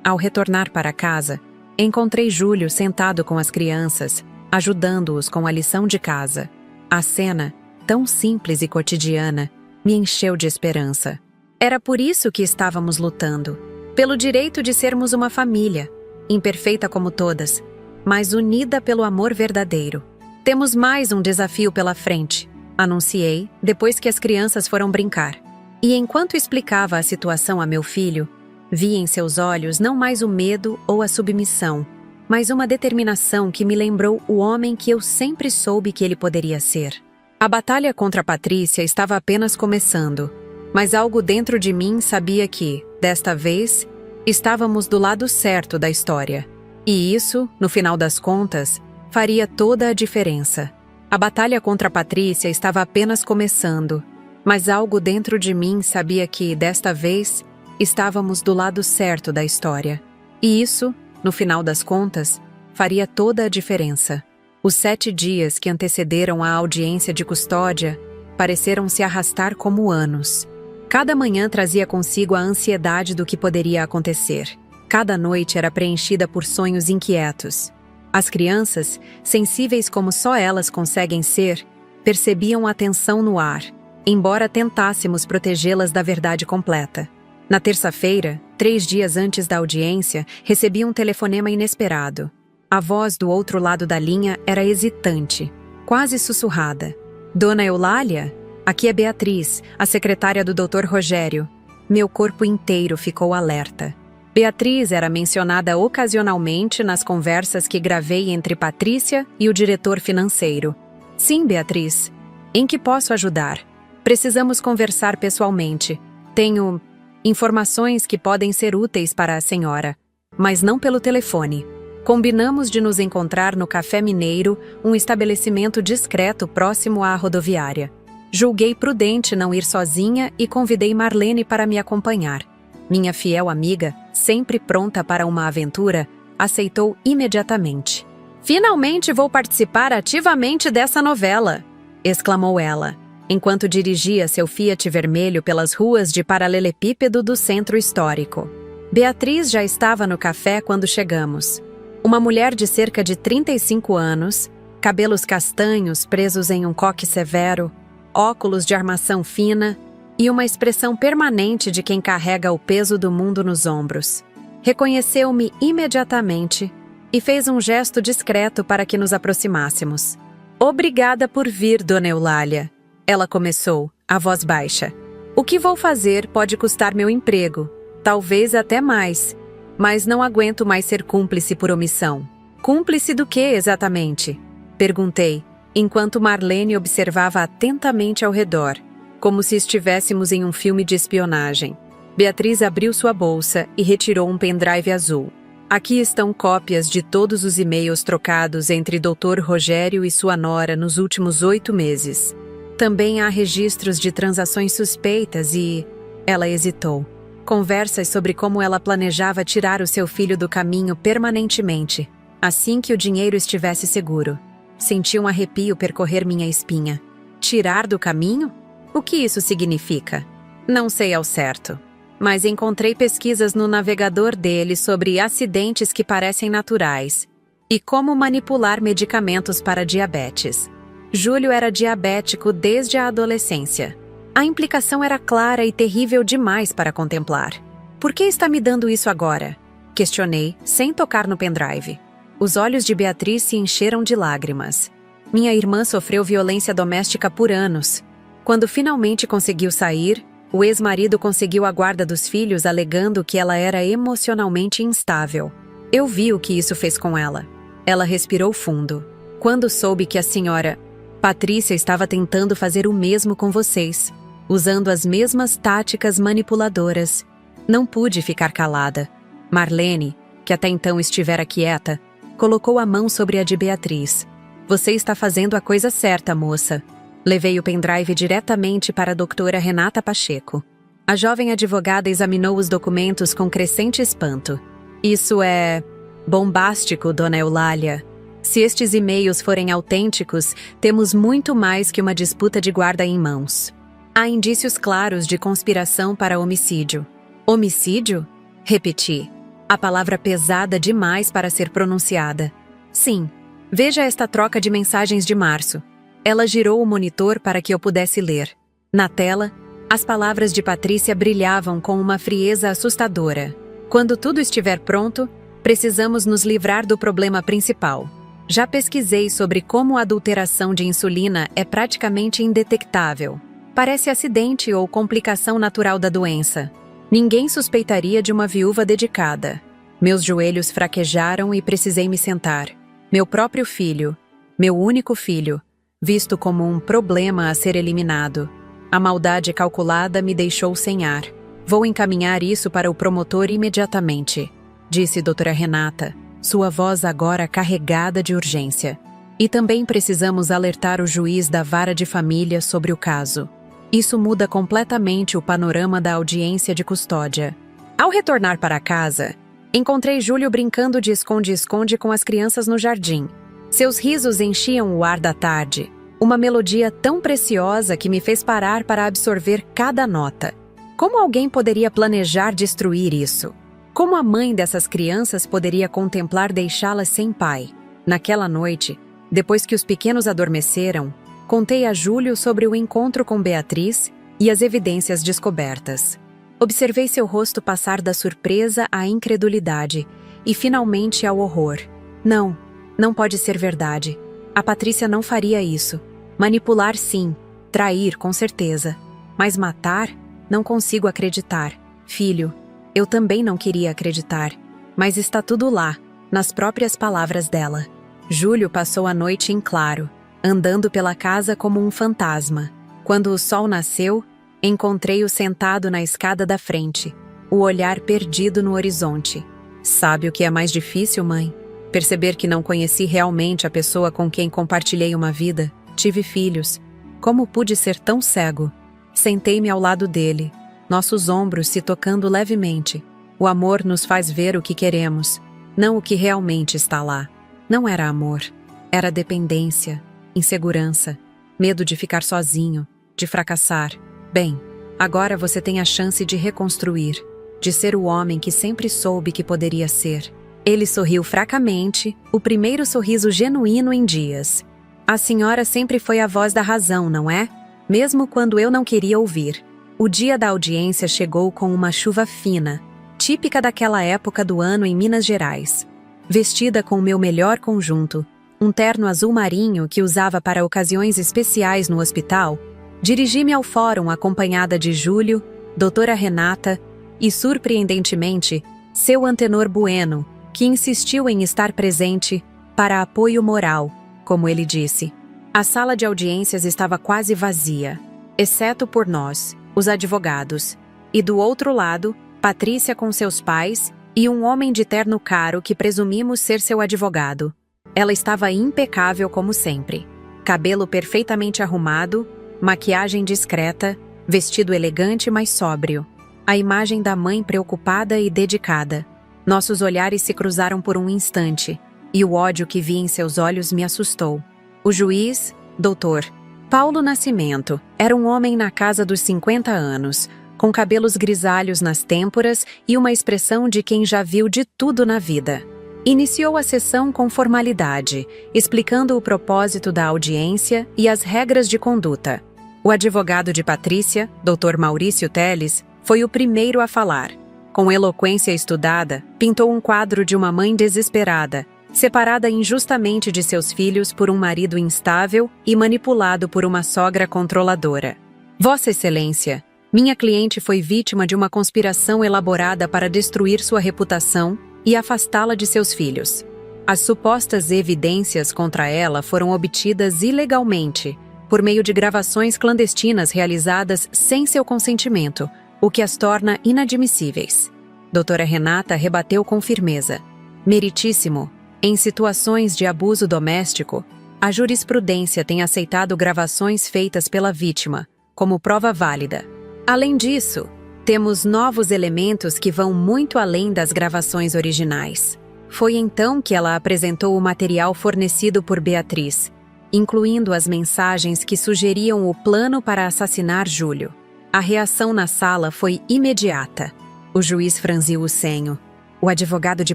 Ao retornar para casa, encontrei Júlio sentado com as crianças, ajudando-os com a lição de casa. A cena, tão simples e cotidiana, me encheu de esperança. Era por isso que estávamos lutando. Pelo direito de sermos uma família, imperfeita como todas, mas unida pelo amor verdadeiro. "Temos mais um desafio pela frente", anunciei, depois que as crianças foram brincar. E enquanto explicava a situação a meu filho, Vi em seus olhos não mais o medo ou a submissão, mas uma determinação que me lembrou o homem que eu sempre soube que ele poderia ser. A batalha contra Patrícia estava apenas começando, mas algo dentro de mim sabia que, desta vez, estávamos do lado certo da história. E isso, no final das contas, faria toda a diferença. A batalha contra Patrícia estava apenas começando, mas algo dentro de mim sabia que, desta vez, estávamos do lado certo da história. E isso, no final das contas, faria toda a diferença. Os 7 dias que antecederam a audiência de custódia pareceram se arrastar como anos. Cada manhã trazia consigo a ansiedade do que poderia acontecer. Cada noite era preenchida por sonhos inquietos. As crianças, sensíveis como só elas conseguem ser, percebiam a tensão no ar, embora tentássemos protegê-las da verdade completa. Na terça-feira, 3 dias antes da audiência, recebi um telefonema inesperado. A voz do outro lado da linha era hesitante, quase sussurrada. Dona Eulália? Aqui é Beatriz, a secretária do Dr. Rogério. Meu corpo inteiro ficou alerta. Beatriz era mencionada ocasionalmente nas conversas que gravei entre Patrícia e o diretor financeiro. Sim, Beatriz. Em que posso ajudar? Precisamos conversar pessoalmente. Tenho informações que podem ser úteis para a senhora, mas não pelo telefone. Combinamos de nos encontrar no Café Mineiro, um estabelecimento discreto próximo à rodoviária. Julguei prudente não ir sozinha e convidei Marlene para me acompanhar. Minha fiel amiga, sempre pronta para uma aventura, aceitou imediatamente. "Finalmente vou participar ativamente dessa novela!" exclamou ela, enquanto dirigia seu Fiat vermelho pelas ruas de paralelepípedo do centro histórico. Beatriz já estava no café quando chegamos. Uma mulher de cerca de 35 anos, cabelos castanhos presos em um coque severo, óculos de armação fina e uma expressão permanente de quem carrega o peso do mundo nos ombros. Reconheceu-me imediatamente e fez um gesto discreto para que nos aproximássemos. "Obrigada por vir, Dona Eulália", ela começou, a voz baixa. "O que vou fazer pode custar meu emprego, talvez até mais, mas não aguento mais ser cúmplice por omissão." "Cúmplice do que, exatamente?" perguntei, enquanto Marlene observava atentamente ao redor, como se estivéssemos em um filme de espionagem. Beatriz abriu sua bolsa e retirou um pendrive azul. "Aqui estão cópias de todos os e-mails trocados entre Dr. Rogério e sua nora nos últimos 8 meses. Também há registros de transações suspeitas e..." Ela hesitou. "Conversas sobre como ela planejava tirar o seu filho do caminho permanentemente, assim que o dinheiro estivesse seguro." Senti um arrepio percorrer minha espinha. "Tirar do caminho? O que isso significa?" "Não sei ao certo, mas encontrei pesquisas no navegador dele sobre acidentes que parecem naturais e como manipular medicamentos para diabetes. Júlio era diabético desde a adolescência. A implicação era clara e terrível demais para contemplar. Por que está me dando isso agora?" questionei, sem tocar no pendrive. Os olhos de Beatriz se encheram de lágrimas. Minha irmã sofreu violência doméstica por anos. Quando finalmente conseguiu sair, o ex-marido conseguiu a guarda dos filhos alegando que ela era emocionalmente instável. Eu vi o que isso fez com ela. Ela respirou fundo. "Quando soube que a senhora Patrícia estava tentando fazer o mesmo com vocês, usando as mesmas táticas manipuladoras, não pude ficar calada." Marlene, que até então estivera quieta, colocou a mão sobre a de Beatriz. "Você está fazendo a coisa certa, moça." Levei o pendrive diretamente para a doutora Renata Pacheco. A jovem advogada examinou os documentos com crescente espanto. "Isso é bombástico, Dona Eulália. Se estes e-mails forem autênticos, temos muito mais que uma disputa de guarda em mãos. Há indícios claros de conspiração para homicídio." "Homicídio?" repeti. A palavra pesada demais para ser pronunciada. "Sim. Veja esta troca de mensagens de março." Ela girou o monitor para que eu pudesse ler. Na tela, as palavras de Patrícia brilhavam com uma frieza assustadora. "Quando tudo estiver pronto, precisamos nos livrar do problema principal. Já pesquisei sobre como a adulteração de insulina é praticamente indetectável. Parece acidente ou complicação natural da doença. Ninguém suspeitaria de uma viúva dedicada. Meus joelhos fraquejaram e precisei me sentar. Meu próprio filho, meu único filho, visto como um problema a ser eliminado. A maldade calculada me deixou sem ar. Vou encaminhar isso para o promotor imediatamente, disse doutora Renata, sua voz agora carregada de urgência. E também precisamos alertar o juiz da vara de família sobre o caso. Isso muda completamente o panorama da audiência de custódia. Ao retornar para casa, encontrei Júlio brincando de esconde-esconde com as crianças no jardim. Seus risos enchiam o ar da tarde, uma melodia tão preciosa que me fez parar para absorver cada nota. Como alguém poderia planejar destruir isso? Como a mãe dessas crianças poderia contemplar deixá-las sem pai? Naquela noite, depois que os pequenos adormeceram, contei a Júlio sobre o encontro com Beatriz e as evidências descobertas. Observei seu rosto passar da surpresa à incredulidade e finalmente ao horror. Não, não pode ser verdade. A Patrícia não faria isso. Manipular, sim. Trair, com certeza. Mas matar? Não consigo acreditar. Filho, eu também não queria acreditar. Mas está tudo lá, nas próprias palavras dela. Júlio passou a noite em claro, andando pela casa como um fantasma. Quando o sol nasceu, encontrei-o sentado na escada da frente, o olhar perdido no horizonte. Sabe o que é mais difícil, mãe? Perceber que não conheci realmente a pessoa com quem compartilhei uma vida. Tive filhos. Como pude ser tão cego? Sentei-me ao lado dele, nossos ombros se tocando levemente. O amor nos faz ver o que queremos, não o que realmente está lá. Não era amor, era dependência, insegurança, medo de ficar sozinho, de fracassar. Bem, agora você tem a chance de reconstruir, de ser o homem que sempre soube que poderia ser. Ele sorriu fracamente, o primeiro sorriso genuíno em dias. A senhora sempre foi a voz da razão, não é? Mesmo quando eu não queria ouvir. O dia da audiência chegou com uma chuva fina, típica daquela época do ano em Minas Gerais. Vestida com o meu melhor conjunto, um terno azul marinho que usava para ocasiões especiais no hospital, dirigi-me ao fórum acompanhada de Júlio, doutora Renata e, surpreendentemente, seu antenor Bueno, que insistiu em estar presente para apoio moral, como ele disse. A sala de audiências estava quase vazia, exceto por nós, os advogados, e do outro lado, Patrícia com seus pais e um homem de terno caro que presumimos ser seu advogado. Ela estava impecável como sempre. Cabelo perfeitamente arrumado, maquiagem discreta, vestido elegante mas sóbrio. A imagem da mãe preocupada e dedicada. Nossos olhares se cruzaram por um instante, e o ódio que vi em seus olhos me assustou. O juiz, doutor Paulo Nascimento, era um homem na casa dos 50 anos, com cabelos grisalhos nas têmporas e uma expressão de quem já viu de tudo na vida. Iniciou a sessão com formalidade, explicando o propósito da audiência e as regras de conduta. O advogado de Patrícia, Dr. Maurício Teles, foi o primeiro a falar. Com eloquência estudada, pintou um quadro de uma mãe desesperada, separada injustamente de seus filhos por um marido instável e manipulado por uma sogra controladora. Vossa Excelência, minha cliente foi vítima de uma conspiração elaborada para destruir sua reputação e afastá-la de seus filhos. As supostas evidências contra ela foram obtidas ilegalmente, por meio de gravações clandestinas realizadas sem seu consentimento, o que as torna inadmissíveis. Doutora Renata rebateu com firmeza. Meritíssimo, em situações de abuso doméstico, a jurisprudência tem aceitado gravações feitas pela vítima, como prova válida. Além disso, temos novos elementos que vão muito além das gravações originais. Foi então que ela apresentou o material fornecido por Beatriz, incluindo as mensagens que sugeriam o plano para assassinar Júlio. A reação na sala foi imediata. O juiz franziu o senho. O advogado de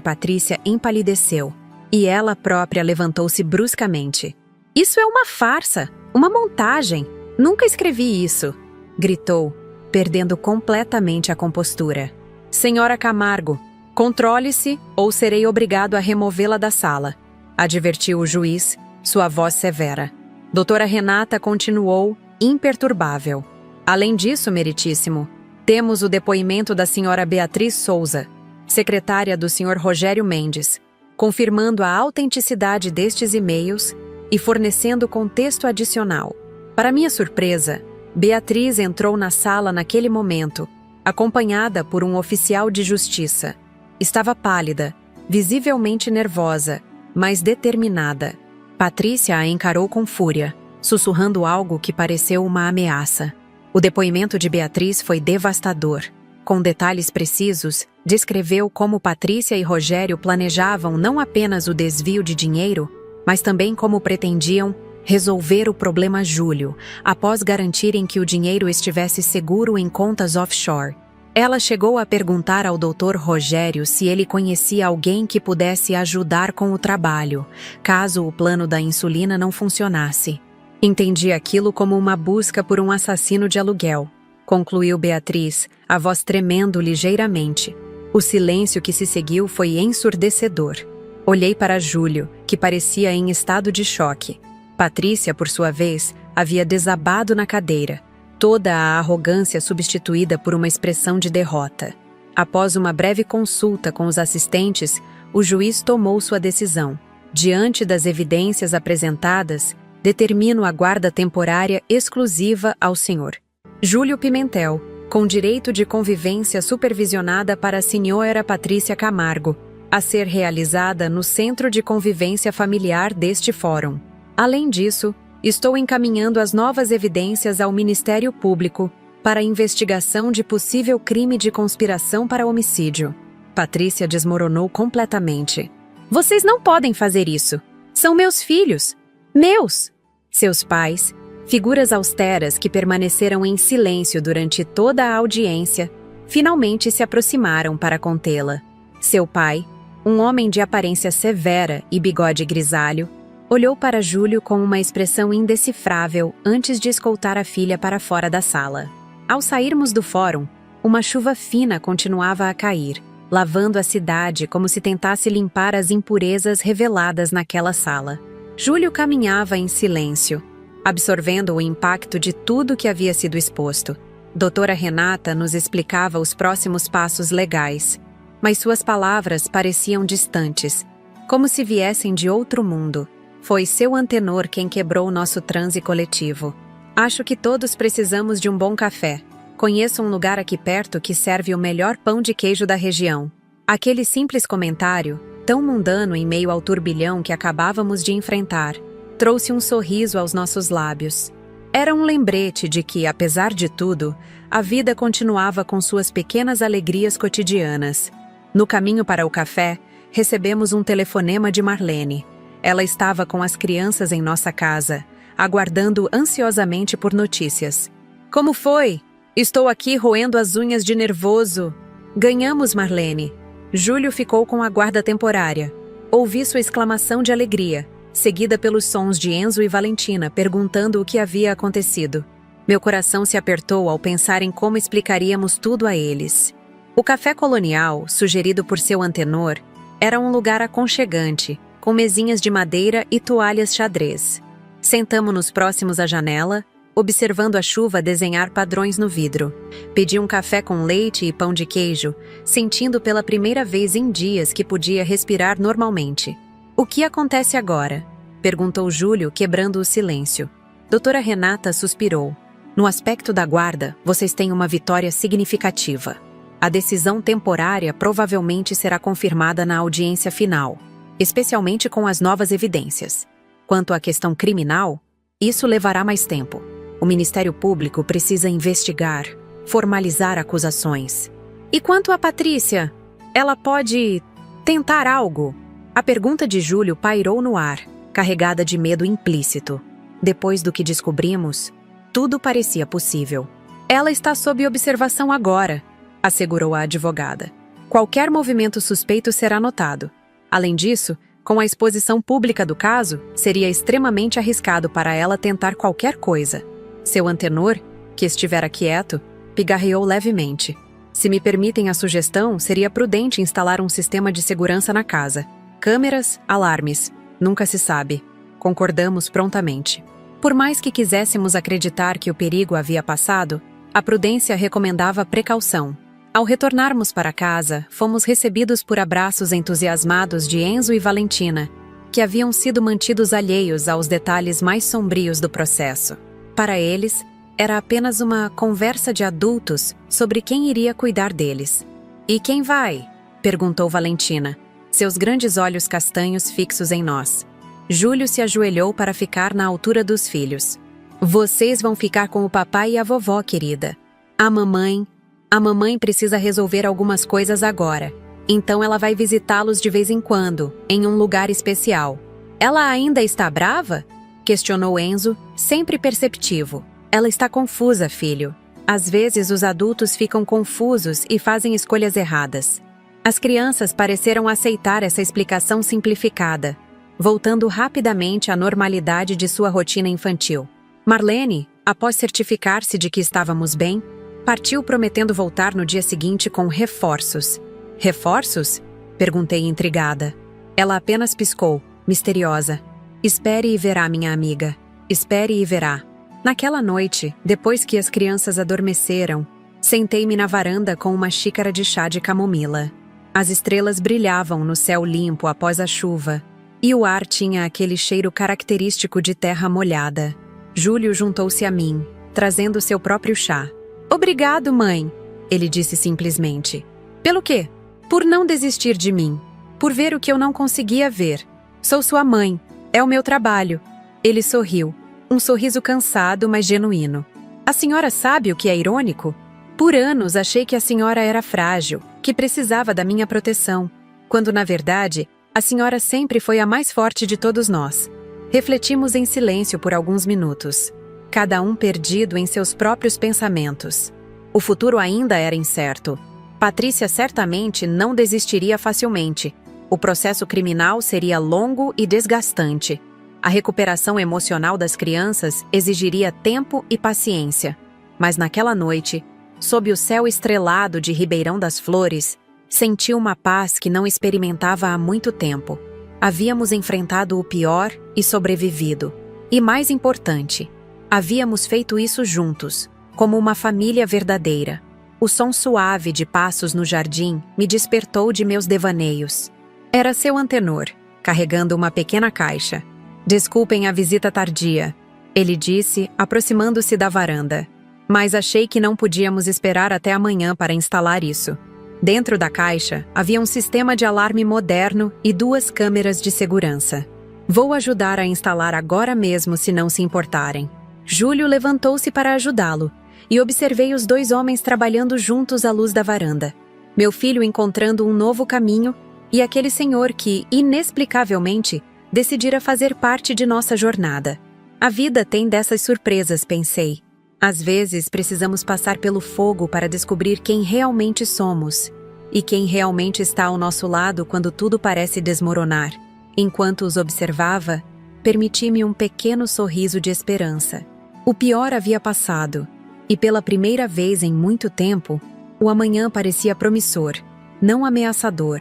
Patrícia empalideceu, e ela própria levantou-se bruscamente. "Isso é uma farsa, uma montagem. Nunca escrevi isso", gritou, perdendo completamente a compostura. "Senhora Camargo, controle-se ou serei obrigado a removê-la da sala", advertiu o juiz, sua voz severa. Doutora Renata continuou, imperturbável. "Além disso, meritíssimo, Temos o depoimento da senhora Beatriz Souza, secretária do senhor Rogério Mendes, confirmando a autenticidade destes e-mails e fornecendo contexto adicional. Para minha surpresa, Beatriz entrou na sala naquele momento, acompanhada por um oficial de justiça. Estava pálida, visivelmente nervosa, mas determinada. Patrícia a encarou com fúria, sussurrando algo que pareceu uma ameaça. O depoimento de Beatriz foi devastador. Com detalhes precisos, descreveu como Patrícia e Rogério planejavam não apenas o desvio de dinheiro, mas também como pretendiam resolver o problema Júlio, após garantirem que o dinheiro estivesse seguro em contas offshore. Ela chegou a perguntar ao Dr. Rogério se ele conhecia alguém que pudesse ajudar com o trabalho, caso o plano da insulina não funcionasse. Entendi aquilo como uma busca por um assassino de aluguel, concluiu Beatriz, a voz tremendo ligeiramente. O silêncio que se seguiu foi ensurdecedor. Olhei para Júlio, que parecia em estado de choque. Patrícia, por sua vez, havia desabado na cadeira, toda a arrogância substituída por uma expressão de derrota. Após uma breve consulta com os assistentes, o juiz tomou sua decisão. Diante das evidências apresentadas, determino a guarda temporária exclusiva ao senhor Júlio Pimentel, com direito de convivência supervisionada para a senhora Patrícia Camargo, a ser realizada no Centro de Convivência Familiar deste Fórum. Além disso, estou encaminhando as novas evidências ao Ministério Público para a investigação de possível crime de conspiração para homicídio. Patrícia desmoronou completamente. Vocês não podem fazer isso. São meus filhos. Meus! Seus pais, figuras austeras que permaneceram em silêncio durante toda a audiência, finalmente se aproximaram para contê-la. Seu pai, um homem de aparência severa e bigode grisalho, olhou para Júlio com uma expressão indecifrável antes de escoltar a filha para fora da sala. Ao sairmos do fórum, uma chuva fina continuava a cair, lavando a cidade como se tentasse limpar as impurezas reveladas naquela sala. Júlio caminhava em silêncio, absorvendo o impacto de tudo que havia sido exposto. Doutora Renata nos explicava os próximos passos legais, mas suas palavras pareciam distantes, como se viessem de outro mundo. Foi seu antenor quem quebrou nosso transe coletivo. Acho que todos precisamos de um bom café. Conheço um lugar aqui perto que serve o melhor pão de queijo da região. Aquele simples comentário, tão mundano em meio ao turbilhão que acabávamos de enfrentar, trouxe um sorriso aos nossos lábios. Era um lembrete de que, apesar de tudo, a vida continuava com suas pequenas alegrias cotidianas. No caminho para o café, recebemos um telefonema de Marlene. Ela estava com as crianças em nossa casa, aguardando ansiosamente por notícias. Como foi? Estou aqui roendo as unhas de nervoso. Ganhamos, Marlene. Júlio ficou com a guarda temporária. Ouvi sua exclamação de alegria, seguida pelos sons de Enzo e Valentina perguntando o que havia acontecido. Meu coração se apertou ao pensar em como explicaríamos tudo a eles. O café colonial, sugerido por seu antenor, era um lugar aconchegante, com mesinhas de madeira e toalhas xadrez. Sentamo-nos próximos à janela, observando a chuva desenhar padrões no vidro. Pedi um café com leite e pão de queijo, sentindo pela primeira vez em dias que podia respirar normalmente. O que acontece agora? Perguntou Júlio, quebrando o silêncio. Doutora Renata suspirou. No aspecto da guarda, vocês têm uma vitória significativa. A decisão temporária provavelmente será confirmada na audiência final, especialmente com as novas evidências. Quanto à questão criminal, isso levará mais tempo. O Ministério Público precisa investigar, formalizar acusações. E quanto a Patrícia? Ela pode tentar algo? A pergunta de Júlio pairou no ar, carregada de medo implícito. Depois do que descobrimos, tudo parecia possível. Ela está sob observação agora, assegurou a advogada. Qualquer movimento suspeito será notado. Além disso, com a exposição pública do caso, seria extremamente arriscado para ela tentar qualquer coisa. Seu antenor, que estivera quieto, pigarreou levemente. Se me permitem a sugestão, seria prudente instalar um sistema de segurança na casa. Câmeras, alarmes. Nunca se sabe. Concordamos prontamente. Por mais que quiséssemos acreditar que o perigo havia passado, A prudência recomendava precaução. Ao retornarmos para casa, fomos recebidos por abraços entusiasmados de Enzo e Valentina, que haviam sido mantidos alheios aos detalhes mais sombrios do processo. Para eles, era apenas uma conversa de adultos sobre quem iria cuidar deles. "E quem vai?" perguntou Valentina, seus grandes olhos castanhos fixos em nós. Júlio se ajoelhou para ficar na altura dos filhos. "Vocês vão ficar com o papai e a vovó, querida. A mamãe precisa resolver algumas coisas agora. Então ela vai visitá-los de vez em quando, em um lugar especial." "Ela ainda está brava?" questionou Enzo, sempre perceptivo. "Ela está confusa, filho. Às vezes os adultos ficam confusos e fazem escolhas erradas." As crianças pareceram aceitar essa explicação simplificada, voltando rapidamente à normalidade de sua rotina infantil. Marlene, após certificar-se de que estávamos bem, partiu prometendo voltar no dia seguinte com reforços. "Reforços?" perguntei intrigada. Ela apenas piscou, misteriosa. "Espere e verá, minha amiga. Espere e verá." Naquela noite, depois que as crianças adormeceram, sentei-me na varanda com uma xícara de chá de camomila. As estrelas brilhavam no céu limpo após a chuva, e o ar tinha aquele cheiro característico de terra molhada. Júlio juntou-se a mim, trazendo seu próprio chá. "Obrigado, mãe", ele disse simplesmente. "Pelo quê?" "Por não desistir de mim. Por ver o que eu não conseguia ver. Sou sua mãe. É o meu trabalho." Ele sorriu, um sorriso cansado, mas genuíno. "A senhora sabe o que é irônico? Por anos achei que a senhora era frágil, que precisava da minha proteção, quando na verdade a senhora sempre foi a mais forte de todos nós." Refletimos em silêncio por alguns minutos, cada um perdido em seus próprios pensamentos. O futuro ainda era incerto. Patrícia certamente não desistiria facilmente. O processo criminal seria longo e desgastante. A recuperação emocional das crianças exigiria tempo e paciência. Mas naquela noite, sob o céu estrelado de Ribeirão das Flores, senti uma paz que não experimentava há muito tempo. Havíamos enfrentado o pior e sobrevivido. E mais importante, havíamos feito isso juntos, como uma família verdadeira. O som suave de passos no jardim me despertou de meus devaneios. Era seu antenor, carregando uma pequena caixa. "Desculpem a visita tardia", ele disse, aproximando-se da varanda. "Mas achei que não podíamos esperar até amanhã para instalar isso." Dentro da caixa, havia um sistema de alarme moderno e 2 câmeras de segurança. "Vou ajudar a instalar agora mesmo, se não se importarem." Júlio levantou-se para ajudá-lo, e observei os 2 homens trabalhando juntos à luz da varanda. Meu filho encontrando um novo caminho, e aquele senhor que, inexplicavelmente, decidira fazer parte de nossa jornada. A vida tem dessas surpresas, pensei. Às vezes, precisamos passar pelo fogo para descobrir quem realmente somos e quem realmente está ao nosso lado quando tudo parece desmoronar. Enquanto os observava, permiti-me um pequeno sorriso de esperança. O pior havia passado, e pela primeira vez em muito tempo, o amanhã parecia promissor, não ameaçador.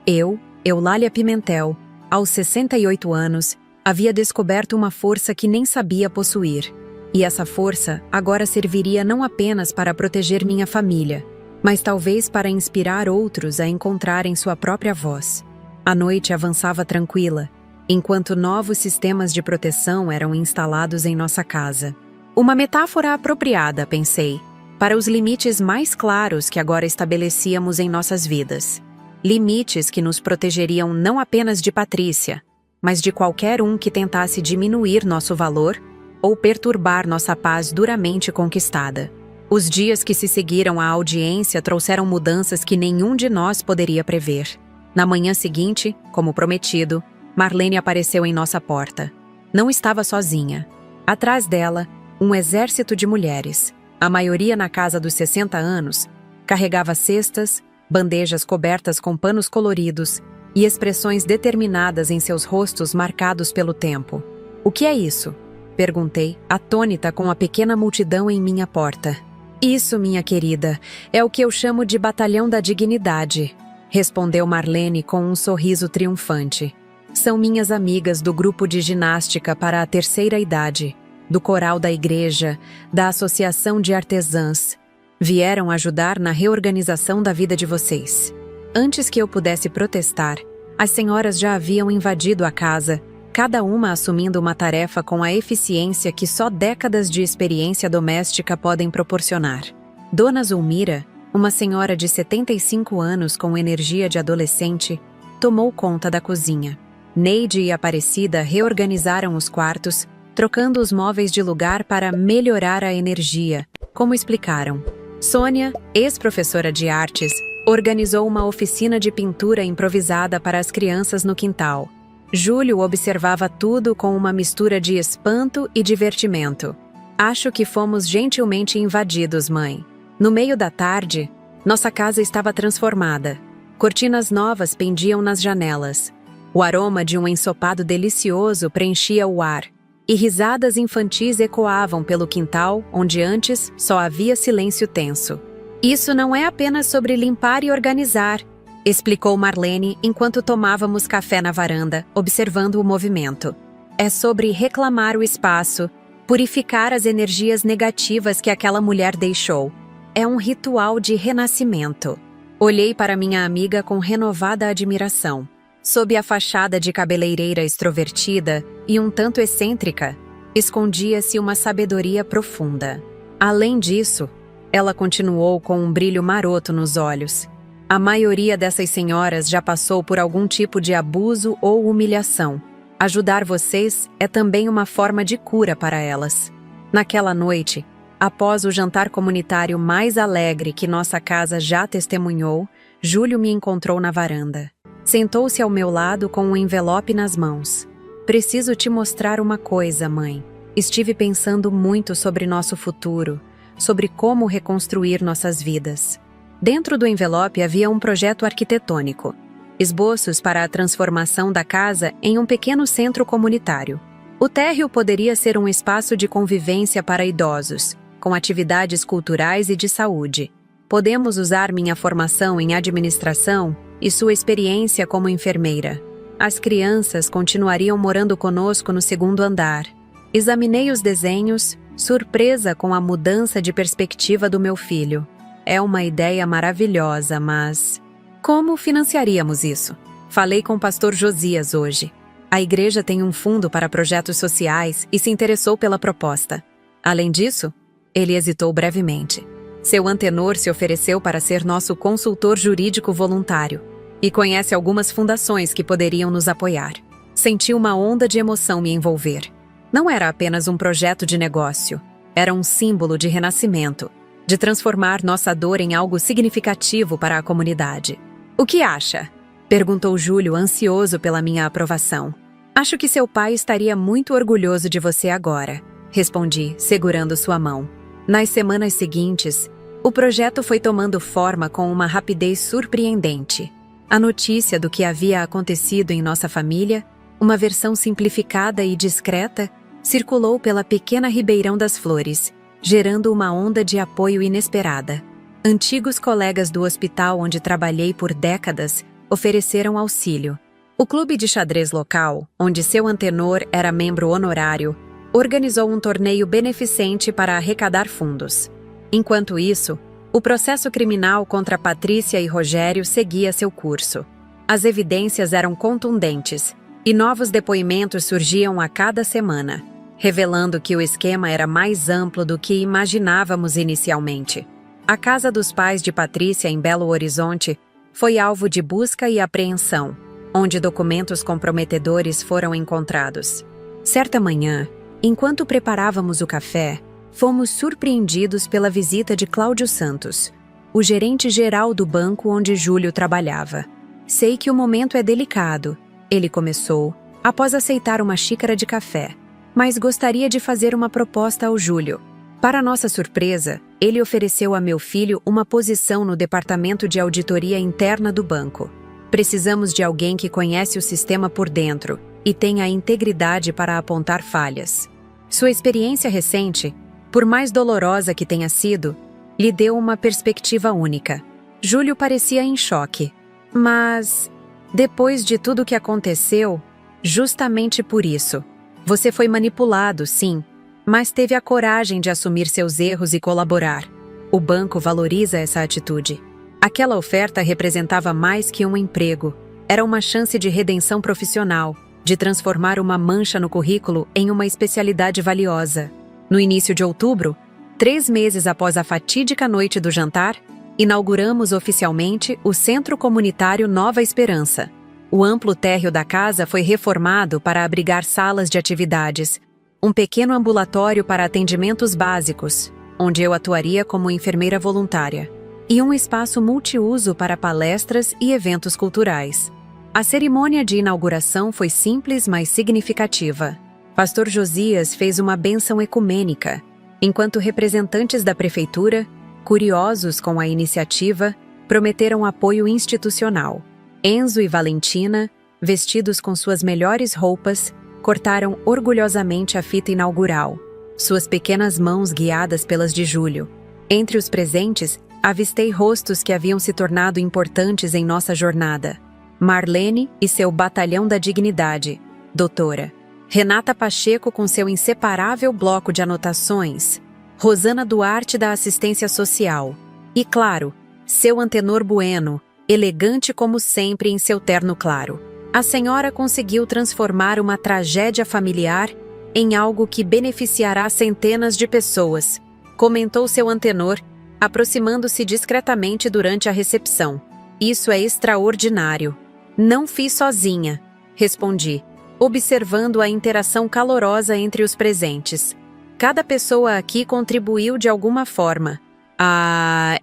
Eu, Eulália Pimentel, aos 68 anos, havia descoberto uma força que nem sabia possuir. E essa força agora serviria não apenas para proteger minha família, mas talvez para inspirar outros a encontrarem sua própria voz. A noite avançava tranquila, enquanto novos sistemas de proteção eram instalados em nossa casa. Uma metáfora apropriada, pensei, para os limites mais claros que agora estabelecíamos em nossas vidas. Limites que nos protegeriam não apenas de Patrícia, mas de qualquer um que tentasse diminuir nosso valor ou perturbar nossa paz duramente conquistada. Os dias que se seguiram à audiência trouxeram mudanças que nenhum de nós poderia prever. Na manhã seguinte, como prometido, Marlene apareceu em nossa porta. Não estava sozinha. Atrás dela, um exército de mulheres, a maioria na casa dos 60 anos, carregava cestas, bandejas cobertas com panos coloridos e expressões determinadas em seus rostos marcados pelo tempo. "O que é isso?" perguntei, atônita com a pequena multidão em minha porta. "Isso, minha querida, é o que eu chamo de Batalhão da Dignidade", respondeu Marlene com um sorriso triunfante. "São minhas amigas do grupo de ginástica para a terceira idade, do coral da igreja, da associação de artesãs Vieram ajudar na reorganização da vida de vocês. Antes que eu pudesse protestar, as senhoras já haviam invadido a casa, cada uma assumindo uma tarefa com a eficiência que só décadas de experiência doméstica podem proporcionar. Dona Zulmira, uma senhora de 75 anos com energia de adolescente, tomou conta da cozinha. Neide e Aparecida reorganizaram os quartos, trocando os móveis de lugar para melhorar a energia, como explicaram. Sônia, ex-professora de artes, organizou uma oficina de pintura improvisada para as crianças no quintal. Júlio observava tudo com uma mistura de espanto e divertimento. Acho que fomos gentilmente invadidos, mãe. No meio da tarde, nossa casa estava transformada. Cortinas novas pendiam nas janelas. O aroma de um ensopado delicioso preenchia o ar, e risadas infantis ecoavam pelo quintal, onde antes só havia silêncio tenso. Isso não é apenas sobre limpar e organizar, explicou Marlene enquanto tomávamos café na varanda, observando o movimento. É sobre reclamar o espaço, purificar as energias negativas que aquela mulher deixou. É um ritual de renascimento. Olhei para minha amiga com renovada admiração. Sob a fachada de cabeleireira extrovertida e um tanto excêntrica, escondia-se uma sabedoria profunda. Além disso, ela continuou com um brilho maroto nos olhos. A maioria dessas senhoras já passou por algum tipo de abuso ou humilhação. Ajudar vocês é também uma forma de cura para elas. Naquela noite, após o jantar comunitário mais alegre que nossa casa já testemunhou, Júlio me encontrou na varanda. Sentou-se ao meu lado com um envelope nas mãos. Preciso te mostrar uma coisa, mãe. Estive pensando muito sobre nosso futuro, sobre como reconstruir nossas vidas. Dentro do envelope havia um projeto arquitetônico. Esboços para a transformação da casa em um pequeno centro comunitário. O térreo poderia ser um espaço de convivência para idosos, com atividades culturais e de saúde. Podemos usar minha formação em administração e sua experiência como enfermeira. As crianças continuariam morando conosco no segundo andar. Examinei os desenhos, surpresa com a mudança de perspectiva do meu filho. É uma ideia maravilhosa, mas... como financiaríamos isso? Falei com o pastor Josias hoje. A igreja tem um fundo para projetos sociais e se interessou pela proposta. Além disso, ele hesitou brevemente. Seu antenor se ofereceu para ser nosso consultor jurídico voluntário e conhece algumas fundações que poderiam nos apoiar. Senti uma onda de emoção me envolver. Não era apenas um projeto de negócio, era um símbolo de renascimento, de transformar nossa dor em algo significativo para a comunidade. O que acha? Perguntou Júlio, ansioso pela minha aprovação. Acho que seu pai estaria muito orgulhoso de você agora, respondi, segurando sua mão. Nas semanas seguintes, o projeto foi tomando forma com uma rapidez surpreendente. A notícia do que havia acontecido em nossa família, uma versão simplificada e discreta, circulou pela pequena Ribeirão das Flores, gerando uma onda de apoio inesperada. Antigos colegas do hospital onde trabalhei por décadas ofereceram auxílio. O clube de xadrez local, onde seu antenor era membro honorário, organizou um torneio beneficente para arrecadar fundos. Enquanto isso, o processo criminal contra Patrícia e Rogério seguia seu curso. As evidências eram contundentes e novos depoimentos surgiam a cada semana, revelando que o esquema era mais amplo do que imaginávamos inicialmente. A casa dos pais de Patrícia em Belo Horizonte foi alvo de busca e apreensão, onde documentos comprometedores foram encontrados. Certa manhã, enquanto preparávamos o café, fomos surpreendidos pela visita de Cláudio Santos, o gerente-geral do banco onde Júlio trabalhava. Sei que o momento é delicado, ele começou, após aceitar uma xícara de café, mas gostaria de fazer uma proposta ao Júlio. Para nossa surpresa, ele ofereceu a meu filho uma posição no departamento de auditoria interna do banco. Precisamos de alguém que conhece o sistema por dentro e tenha a integridade para apontar falhas. Sua experiência recente, por mais dolorosa que tenha sido, lhe deu uma perspectiva única. Júlio parecia em choque. Mas, depois de tudo o que aconteceu, justamente por isso, você foi manipulado, sim, mas teve a coragem de assumir seus erros e colaborar. O banco valoriza essa atitude. Aquela oferta representava mais que um emprego. Era uma chance de redenção profissional, de transformar uma mancha no currículo em uma especialidade valiosa. No início de outubro, 3 meses após a fatídica noite do jantar, inauguramos oficialmente o Centro Comunitário Nova Esperança. O amplo térreo da casa foi reformado para abrigar salas de atividades, um pequeno ambulatório para atendimentos básicos, onde eu atuaria como enfermeira voluntária, e um espaço multiuso para palestras e eventos culturais. A cerimônia de inauguração foi simples, mas significativa. Pastor Josias fez uma bênção ecumênica, enquanto representantes da prefeitura, curiosos com a iniciativa, prometeram apoio institucional. Enzo e Valentina, vestidos com suas melhores roupas, cortaram orgulhosamente a fita inaugural, suas pequenas mãos guiadas pelas de Júlio. Entre os presentes, avistei rostos que haviam se tornado importantes em nossa jornada. Marlene e seu batalhão da dignidade, doutora. Renata Pacheco com seu inseparável bloco de anotações. Rosana Duarte da assistência social. E, claro, seu Antenor Bueno, elegante como sempre em seu terno claro. A senhora conseguiu transformar uma tragédia familiar em algo que beneficiará centenas de pessoas, comentou seu Antenor, aproximando-se discretamente durante a recepção. Isso é extraordinário. Não fiz sozinha, respondi, observando a interação calorosa entre os presentes. Cada pessoa aqui contribuiu de alguma forma.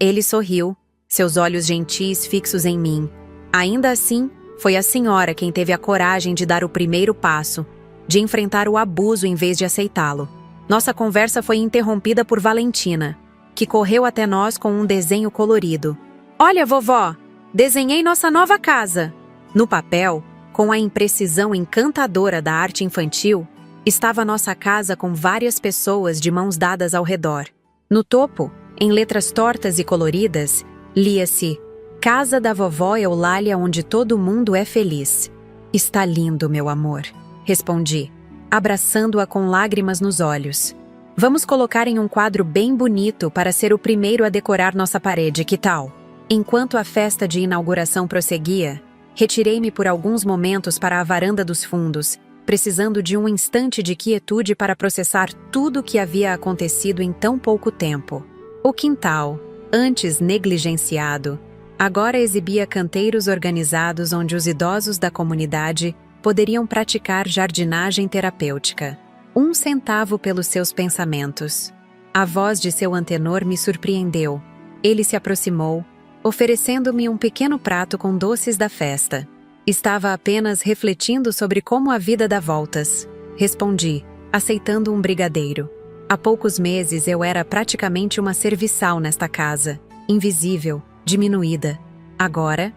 Ele sorriu, seus olhos gentis fixos em mim. Ainda assim, foi a senhora quem teve a coragem de dar o primeiro passo, de enfrentar o abuso em vez de aceitá-lo. Nossa conversa foi interrompida por Valentina, que correu até nós com um desenho colorido. Olha, vovó, desenhei nossa nova casa. No papel, com a imprecisão encantadora da arte infantil, estava nossa casa com várias pessoas de mãos dadas ao redor. No topo, em letras tortas e coloridas, lia-se: Casa da vovó Eulália onde todo mundo é feliz. Está lindo, meu amor, respondi, abraçando-a com lágrimas nos olhos. Vamos colocar em um quadro bem bonito para ser o primeiro a decorar nossa parede, que tal? Enquanto a festa de inauguração prosseguia, retirei-me por alguns momentos para a varanda dos fundos, precisando de um instante de quietude para processar tudo o que havia acontecido em tão pouco tempo. O quintal, antes negligenciado, agora exibia canteiros organizados onde os idosos da comunidade poderiam praticar jardinagem terapêutica. 1 centavo pelos seus pensamentos. A voz de seu Antenor me surpreendeu. Ele se aproximou, oferecendo-me um pequeno prato com doces da festa. Estava apenas refletindo sobre como a vida dá voltas. Respondi, aceitando um brigadeiro. Há poucos meses eu era praticamente uma serviçal nesta casa, invisível, diminuída. Agora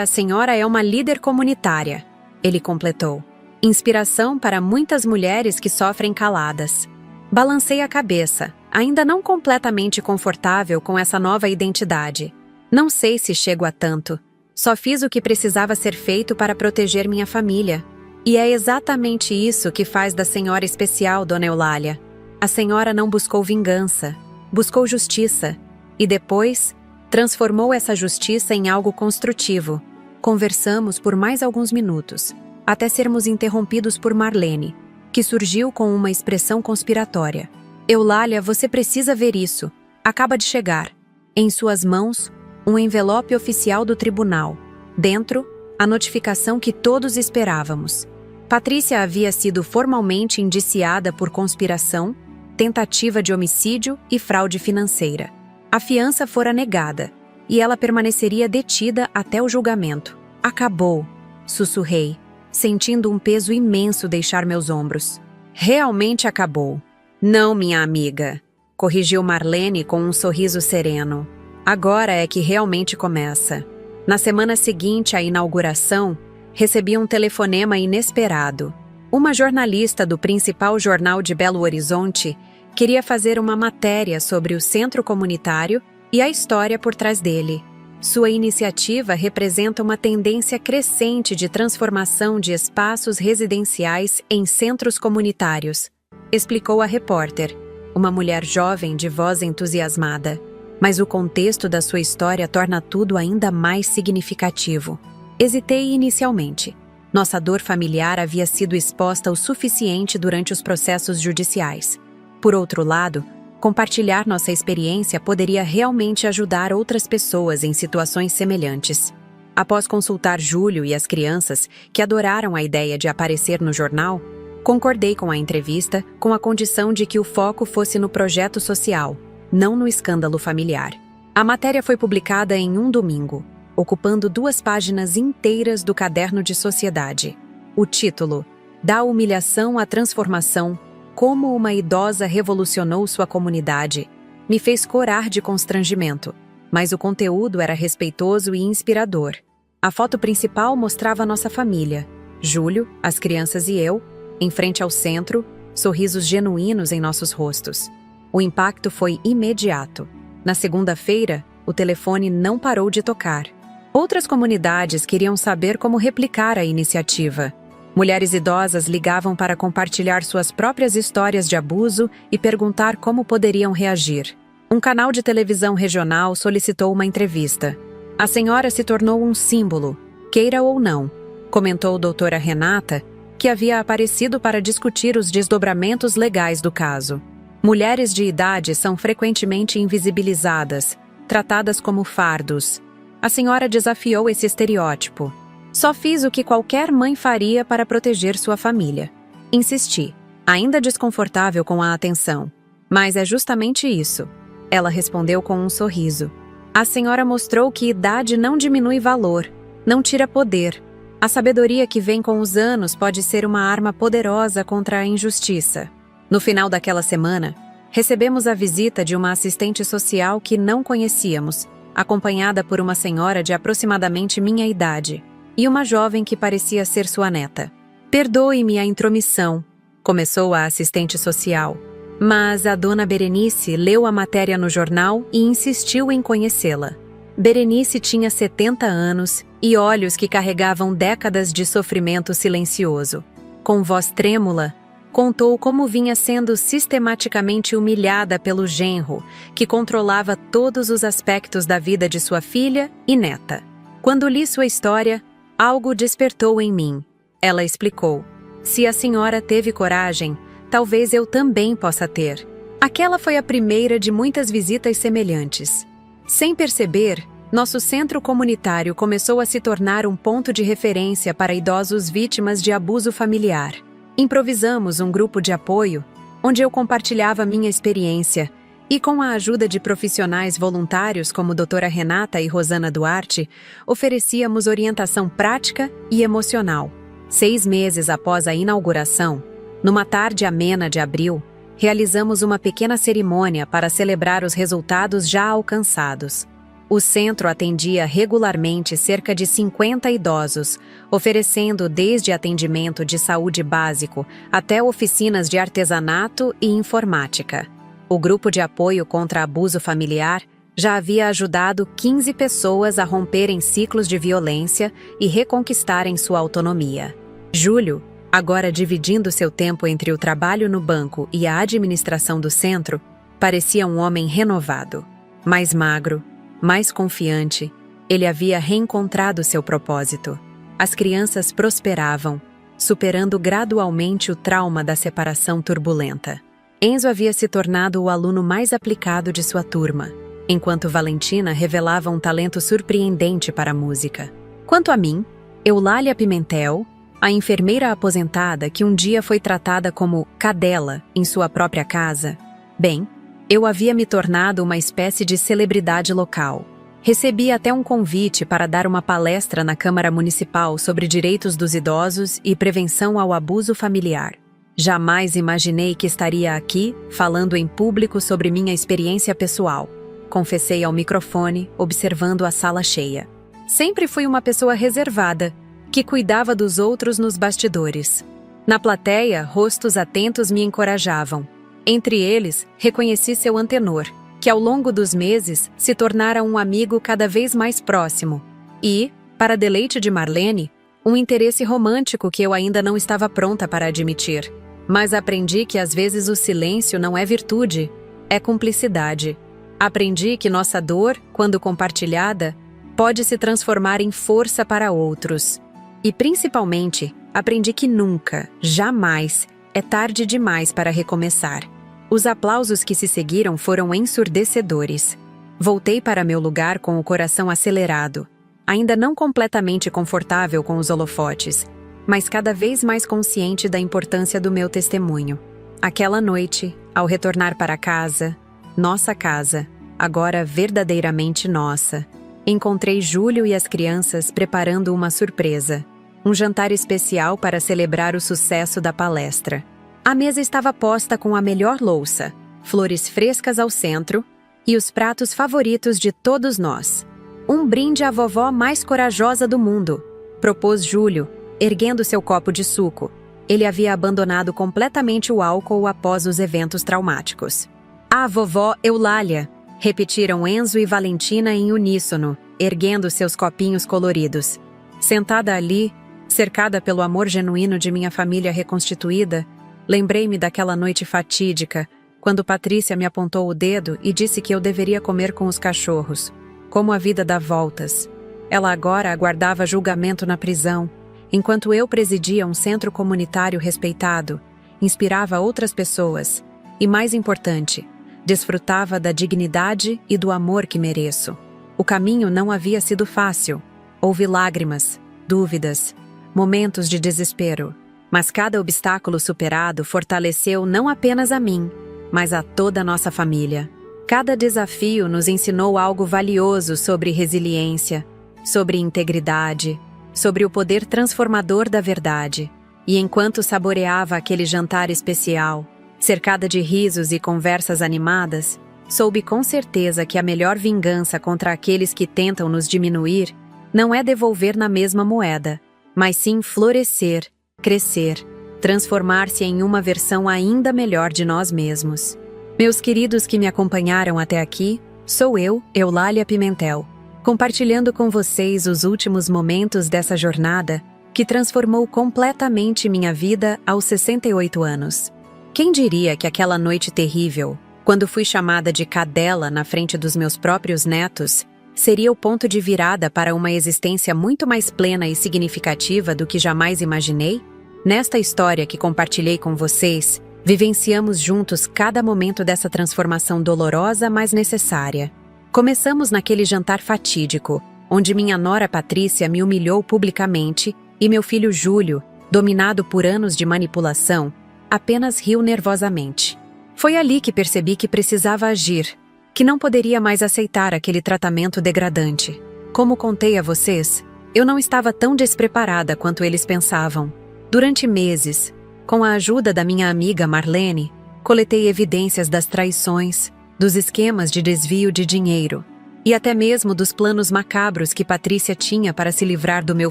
a senhora é uma líder comunitária, ele completou. Inspiração para muitas mulheres que sofrem caladas. Balancei a cabeça, ainda não completamente confortável com essa nova identidade. Não sei se chego a tanto. Só fiz o que precisava ser feito para proteger minha família. E é exatamente isso que faz da senhora especial, dona Eulália. A senhora não buscou vingança, buscou justiça. E depois, transformou essa justiça em algo construtivo. Conversamos por mais alguns minutos, até sermos interrompidos por Marlene, que surgiu com uma expressão conspiratória. Eulália, você precisa ver isso. Acaba de chegar. Em suas mãos, um envelope oficial do tribunal. Dentro, a notificação que todos esperávamos. Patrícia havia sido formalmente indiciada por conspiração, tentativa de homicídio e fraude financeira. A fiança fora negada, e ela permaneceria detida até o julgamento. Acabou, sussurrei, sentindo um peso imenso deixar meus ombros. Realmente acabou. Não, minha amiga, corrigiu Marlene com um sorriso sereno. Agora é que realmente começa. Na semana seguinte à inauguração, recebi um telefonema inesperado. Uma jornalista do principal jornal de Belo Horizonte queria fazer uma matéria sobre o centro comunitário e a história por trás dele. Sua iniciativa representa uma tendência crescente de transformação de espaços residenciais em centros comunitários, explicou a repórter, uma mulher jovem de voz entusiasmada. Mas o contexto da sua história torna tudo ainda mais significativo. Hesitei inicialmente. Nossa dor familiar havia sido exposta o suficiente durante os processos judiciais. Por outro lado, compartilhar nossa experiência poderia realmente ajudar outras pessoas em situações semelhantes. Após consultar Júlio e as crianças, que adoraram a ideia de aparecer no jornal, concordei com a entrevista com a condição de que o foco fosse no projeto social, não no escândalo familiar. A matéria foi publicada em um domingo, ocupando 2 páginas inteiras do caderno de sociedade. O título, Da humilhação à transformação, como uma idosa revolucionou sua comunidade, me fez corar de constrangimento, mas o conteúdo era respeitoso e inspirador. A foto principal mostrava nossa família, Júlio, as crianças e eu, em frente ao centro, sorrisos genuínos em nossos rostos. O impacto foi imediato. Na segunda-feira, o telefone não parou de tocar. Outras comunidades queriam saber como replicar a iniciativa. Mulheres idosas ligavam para compartilhar suas próprias histórias de abuso e perguntar como poderiam reagir. Um canal de televisão regional solicitou uma entrevista. A senhora se tornou um símbolo, queira ou não, comentou a doutora Renata, que havia aparecido para discutir os desdobramentos legais do caso. Mulheres de idade são frequentemente invisibilizadas, tratadas como fardos. A senhora desafiou esse estereótipo. Só fiz o que qualquer mãe faria para proteger sua família. Insisti, ainda desconfortável com a atenção. Mas é justamente isso. Ela respondeu com um sorriso. A senhora mostrou que idade não diminui valor, não tira poder. A sabedoria que vem com os anos pode ser uma arma poderosa contra a injustiça. No final daquela semana, recebemos a visita de uma assistente social que não conhecíamos, acompanhada por uma senhora de aproximadamente minha idade, e uma jovem que parecia ser sua neta. Perdoe-me a intromissão, começou a assistente social, mas a dona Berenice leu a matéria no jornal e insistiu em conhecê-la. Berenice tinha 70 anos e olhos que carregavam décadas de sofrimento silencioso. Com voz trêmula, contou como vinha sendo sistematicamente humilhada pelo genro, que controlava todos os aspectos da vida de sua filha e neta. Quando li sua história, algo despertou em mim. Ela explicou: se a senhora teve coragem, talvez eu também possa ter. Aquela foi a primeira de muitas visitas semelhantes. Sem perceber, nosso centro comunitário começou a se tornar um ponto de referência para idosos vítimas de abuso familiar. Improvisamos um grupo de apoio, onde eu compartilhava minha experiência, e com a ajuda de profissionais voluntários como doutora Renata e Rosana Duarte, oferecíamos orientação prática e emocional. 6 meses após a inauguração, numa tarde amena de abril, realizamos uma pequena cerimônia para celebrar os resultados já alcançados. O centro atendia regularmente cerca de 50 idosos, oferecendo desde atendimento de saúde básico até oficinas de artesanato e informática. O grupo de apoio contra abuso familiar já havia ajudado 15 pessoas a romperem ciclos de violência e reconquistarem sua autonomia. Júlio, agora dividindo seu tempo entre o trabalho no banco e a administração do centro, parecia um homem renovado, mais magro, mais confiante. Ele havia reencontrado seu propósito. As crianças prosperavam, superando gradualmente o trauma da separação turbulenta. Enzo havia se tornado o aluno mais aplicado de sua turma, enquanto Valentina revelava um talento surpreendente para a música. Quanto a mim, Eulália Pimentel, a enfermeira aposentada que um dia foi tratada como cadela em sua própria casa, bem, eu havia me tornado uma espécie de celebridade local. Recebi até um convite para dar uma palestra na Câmara Municipal sobre direitos dos idosos e prevenção ao abuso familiar. Jamais imaginei que estaria aqui, falando em público sobre minha experiência pessoal. Confessei ao microfone, observando a sala cheia. Sempre fui uma pessoa reservada, que cuidava dos outros nos bastidores. Na plateia, rostos atentos me encorajavam. Entre eles, reconheci seu antenor, que ao longo dos meses se tornara um amigo cada vez mais próximo. E, para deleite de Marlene, um interesse romântico que eu ainda não estava pronta para admitir. Mas aprendi que às vezes o silêncio não é virtude, é cumplicidade. Aprendi que nossa dor, quando compartilhada, pode se transformar em força para outros. E principalmente, aprendi que nunca, jamais, é tarde demais para recomeçar. Os aplausos que se seguiram foram ensurdecedores. Voltei para meu lugar com o coração acelerado, ainda não completamente confortável com os holofotes, mas cada vez mais consciente da importância do meu testemunho. Aquela noite, ao retornar para casa, nossa casa, agora verdadeiramente nossa, encontrei Júlio e as crianças preparando uma surpresa, um jantar especial para celebrar o sucesso da palestra. A mesa estava posta com a melhor louça, flores frescas ao centro e os pratos favoritos de todos nós. Um brinde à vovó mais corajosa do mundo, propôs Júlio, erguendo seu copo de suco. Ele havia abandonado completamente o álcool após os eventos traumáticos. A vovó Eulália, repetiram Enzo e Valentina em uníssono, erguendo seus copinhos coloridos. Sentada ali, cercada pelo amor genuíno de minha família reconstituída, lembrei-me daquela noite fatídica, quando Patrícia me apontou o dedo e disse que eu deveria comer com os cachorros. Como a vida dá voltas. Ela agora aguardava julgamento na prisão, enquanto eu presidia um centro comunitário respeitado, inspirava outras pessoas e, mais importante, desfrutava da dignidade e do amor que mereço. O caminho não havia sido fácil. Houve lágrimas, dúvidas, momentos de desespero. Mas cada obstáculo superado fortaleceu não apenas a mim, mas a toda a nossa família. Cada desafio nos ensinou algo valioso sobre resiliência, sobre integridade, sobre o poder transformador da verdade. E enquanto saboreava aquele jantar especial, cercada de risos e conversas animadas, soube com certeza que a melhor vingança contra aqueles que tentam nos diminuir não é devolver na mesma moeda, mas sim florescer, crescer, transformar-se em uma versão ainda melhor de nós mesmos. Meus queridos que me acompanharam até aqui, sou eu, Eulália Pimentel, compartilhando com vocês os últimos momentos dessa jornada que transformou completamente minha vida aos 68 anos. Quem diria que aquela noite terrível, quando fui chamada de cadela na frente dos meus próprios netos, seria o ponto de virada para uma existência muito mais plena e significativa do que jamais imaginei? Nesta história que compartilhei com vocês, vivenciamos juntos cada momento dessa transformação dolorosa, mas necessária. Começamos naquele jantar fatídico, onde minha nora Patrícia me humilhou publicamente e meu filho Júlio, dominado por anos de manipulação, apenas riu nervosamente. Foi ali que percebi que precisava agir, que não poderia mais aceitar aquele tratamento degradante. Como contei a vocês, eu não estava tão despreparada quanto eles pensavam. Durante meses, com a ajuda da minha amiga Marlene, coletei evidências das traições, dos esquemas de desvio de dinheiro e até mesmo dos planos macabros que Patrícia tinha para se livrar do meu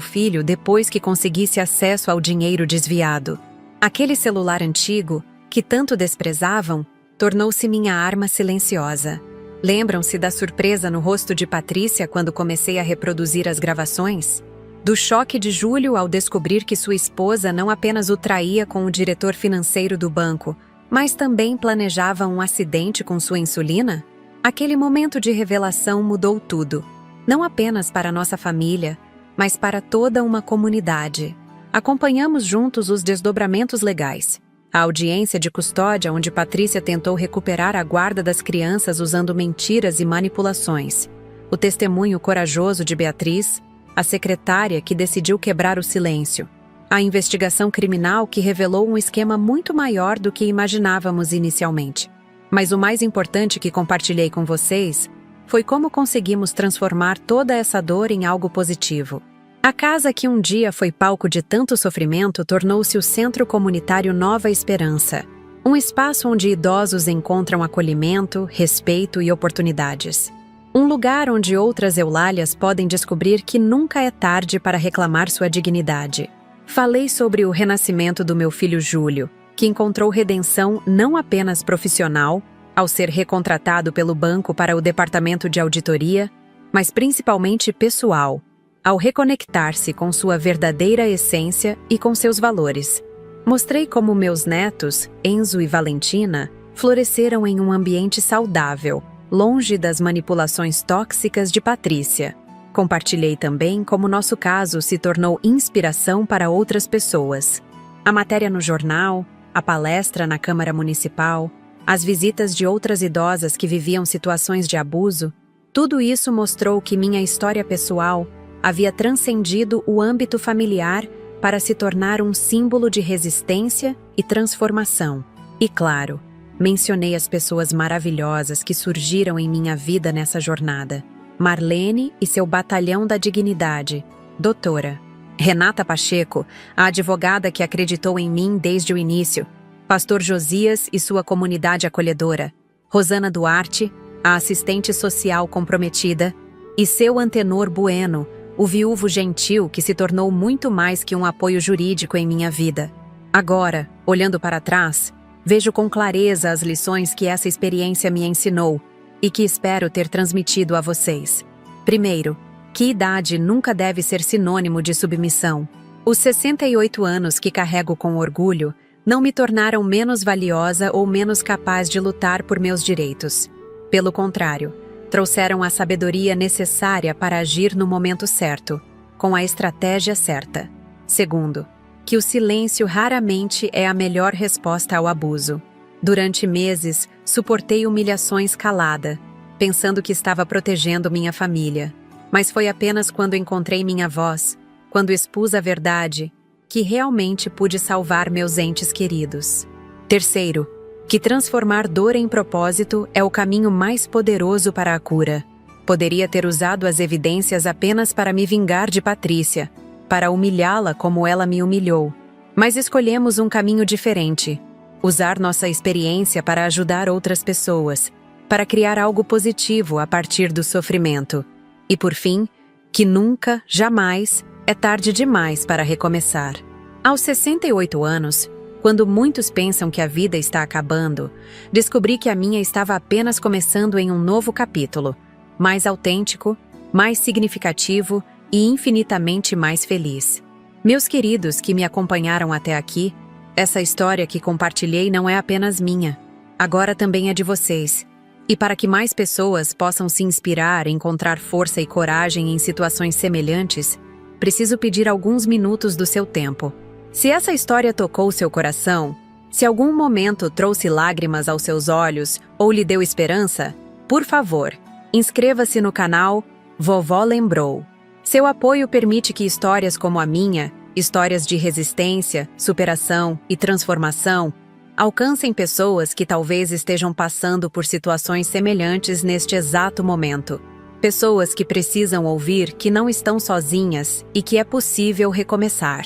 filho depois que conseguisse acesso ao dinheiro desviado. Aquele celular antigo, que tanto desprezavam, tornou-se minha arma silenciosa. Lembram-se da surpresa no rosto de Patrícia quando comecei a reproduzir as gravações? Do choque de Júlio ao descobrir que sua esposa não apenas o traía com o diretor financeiro do banco, mas também planejava um acidente com sua insulina? Aquele momento de revelação mudou tudo, não apenas para nossa família, mas para toda uma comunidade. Acompanhamos juntos os desdobramentos legais. A audiência de custódia onde Patrícia tentou recuperar a guarda das crianças usando mentiras e manipulações. O testemunho corajoso de Beatriz, a secretária que decidiu quebrar o silêncio. A investigação criminal que revelou um esquema muito maior do que imaginávamos inicialmente. Mas o mais importante que compartilhei com vocês foi como conseguimos transformar toda essa dor em algo positivo. A casa que um dia foi palco de tanto sofrimento tornou-se o Centro Comunitário Nova Esperança, um espaço onde idosos encontram acolhimento, respeito e oportunidades. Um lugar onde outras Eulálias podem descobrir que nunca é tarde para reclamar sua dignidade. Falei sobre o renascimento do meu filho Júlio, que encontrou redenção não apenas profissional, ao ser recontratado pelo banco para o departamento de auditoria, mas principalmente pessoal, ao reconectar-se com sua verdadeira essência e com seus valores. Mostrei como meus netos, Enzo e Valentina, floresceram em um ambiente saudável, longe das manipulações tóxicas de Patrícia. Compartilhei também como nosso caso se tornou inspiração para outras pessoas. A matéria no jornal, a palestra na Câmara Municipal, as visitas de outras idosas que viviam situações de abuso, tudo isso mostrou que minha história pessoal havia transcendido o âmbito familiar para se tornar um símbolo de resistência e transformação. E claro, mencionei as pessoas maravilhosas que surgiram em minha vida nessa jornada. Marlene e seu batalhão da dignidade, doutora. Renata Pacheco, a advogada que acreditou em mim desde o início. Pastor Josias e sua comunidade acolhedora. Rosana Duarte, a assistente social comprometida. E seu Antenor Bueno, o viúvo gentil que se tornou muito mais que um apoio jurídico em minha vida. Agora, olhando para trás, vejo com clareza as lições que essa experiência me ensinou e que espero ter transmitido a vocês. Primeiro, que idade nunca deve ser sinônimo de submissão. Os 68 anos que carrego com orgulho não me tornaram menos valiosa ou menos capaz de lutar por meus direitos. Pelo contrário, trouxeram a sabedoria necessária para agir no momento certo, com a estratégia certa. Segundo, que o silêncio raramente é a melhor resposta ao abuso. Durante meses, suportei humilhações calada, pensando que estava protegendo minha família. Mas foi apenas quando encontrei minha voz, quando expus a verdade, que realmente pude salvar meus entes queridos. Terceiro, que transformar dor em propósito é o caminho mais poderoso para a cura. Poderia ter usado as evidências apenas para me vingar de Patrícia, para humilhá-la como ela me humilhou. Mas escolhemos um caminho diferente. Usar nossa experiência para ajudar outras pessoas, para criar algo positivo a partir do sofrimento. E por fim, que nunca, jamais, é tarde demais para recomeçar. Aos 68 anos, quando muitos pensam que a vida está acabando, descobri que a minha estava apenas começando em um novo capítulo, mais autêntico, mais significativo e infinitamente mais feliz. Meus queridos que me acompanharam até aqui, essa história que compartilhei não é apenas minha, agora também é de vocês. E para que mais pessoas possam se inspirar, encontrar força e coragem em situações semelhantes, preciso pedir alguns minutos do seu tempo. Se essa história tocou seu coração, se algum momento trouxe lágrimas aos seus olhos ou lhe deu esperança, por favor, inscreva-se no canal Vovó Lembrou. Seu apoio permite que histórias como a minha, histórias de resistência, superação e transformação, alcancem pessoas que talvez estejam passando por situações semelhantes neste exato momento. Pessoas que precisam ouvir que não estão sozinhas e que é possível recomeçar.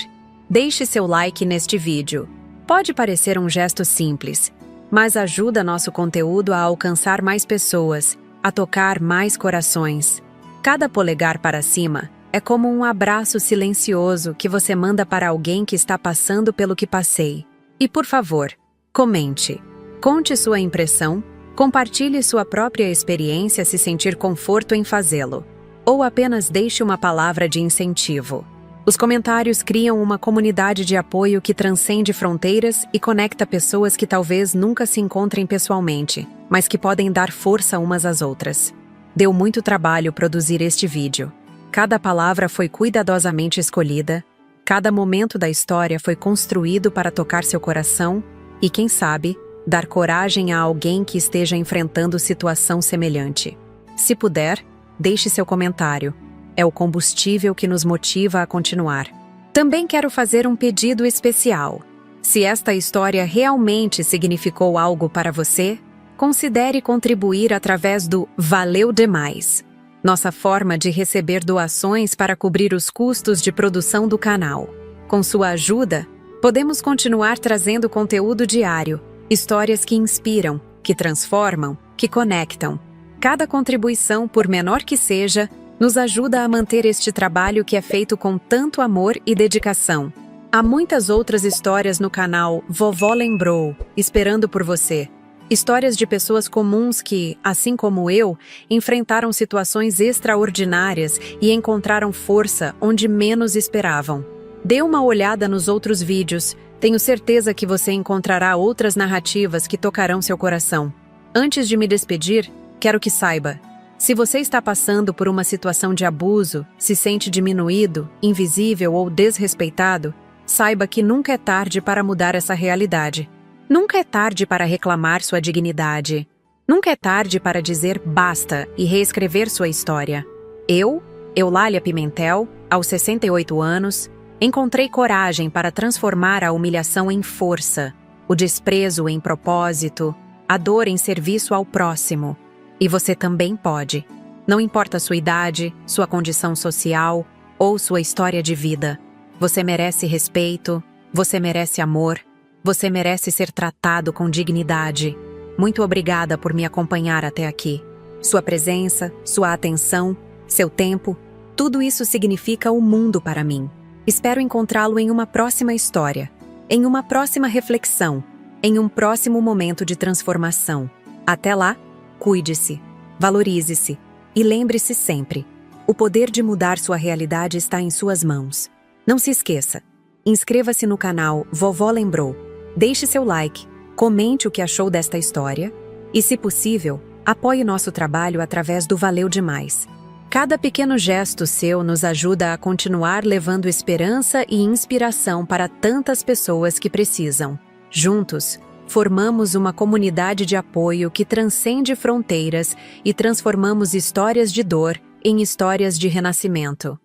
Deixe seu like neste vídeo. Pode parecer um gesto simples, mas ajuda nosso conteúdo a alcançar mais pessoas, a tocar mais corações. Cada polegar para cima é como um abraço silencioso que você manda para alguém que está passando pelo que passei. E por favor, comente. Conte sua impressão, compartilhe sua própria experiência se sentir conforto em fazê-lo. Ou apenas deixe uma palavra de incentivo. Os comentários criam uma comunidade de apoio que transcende fronteiras e conecta pessoas que talvez nunca se encontrem pessoalmente, mas que podem dar força umas às outras. Deu muito trabalho produzir este vídeo. Cada palavra foi cuidadosamente escolhida, cada momento da história foi construído para tocar seu coração e, quem sabe, dar coragem a alguém que esteja enfrentando situação semelhante. Se puder, deixe seu comentário. É o combustível que nos motiva a continuar. Também quero fazer um pedido especial. Se esta história realmente significou algo para você, considere contribuir através do Valeu Demais, nossa forma de receber doações para cobrir os custos de produção do canal. Com sua ajuda, podemos continuar trazendo conteúdo diário, histórias que inspiram, que transformam, que conectam. Cada contribuição, por menor que seja, nos ajuda a manter este trabalho que é feito com tanto amor e dedicação. Há muitas outras histórias no canal Vovó Lembrou, esperando por você. Histórias de pessoas comuns que, assim como eu, enfrentaram situações extraordinárias e encontraram força onde menos esperavam. Dê uma olhada nos outros vídeos, Tenho certeza que você encontrará outras narrativas que tocarão seu coração. Antes de me despedir, quero que saiba: se você está passando por uma situação de abuso, se sente diminuído, invisível ou desrespeitado, saiba que nunca é tarde para mudar essa realidade. Nunca é tarde para reclamar sua dignidade. Nunca é tarde para dizer basta e reescrever sua história. Eu, Eulália Pimentel, aos 68 anos, encontrei coragem para transformar a humilhação em força, o desprezo em propósito, a dor em serviço ao próximo. E você também pode. Não importa sua idade, sua condição social ou sua história de vida. Você merece respeito, você merece amor, você merece ser tratado com dignidade. Muito obrigada por me acompanhar até aqui. Sua presença, sua atenção, seu tempo, tudo isso significa o mundo para mim. Espero encontrá-lo em uma próxima história, em uma próxima reflexão, em um próximo momento de transformação. Até lá, cuide-se, valorize-se e lembre-se sempre: o poder de mudar sua realidade está em suas mãos. Não se esqueça, inscreva-se no canal Vovó Lembrou, deixe seu like, comente o que achou desta história e, se possível, apoie nosso trabalho através do Valeu Demais. Cada pequeno gesto seu nos ajuda a continuar levando esperança e inspiração para tantas pessoas que precisam. Juntos, formamos uma comunidade de apoio que transcende fronteiras e transformamos histórias de dor em histórias de renascimento.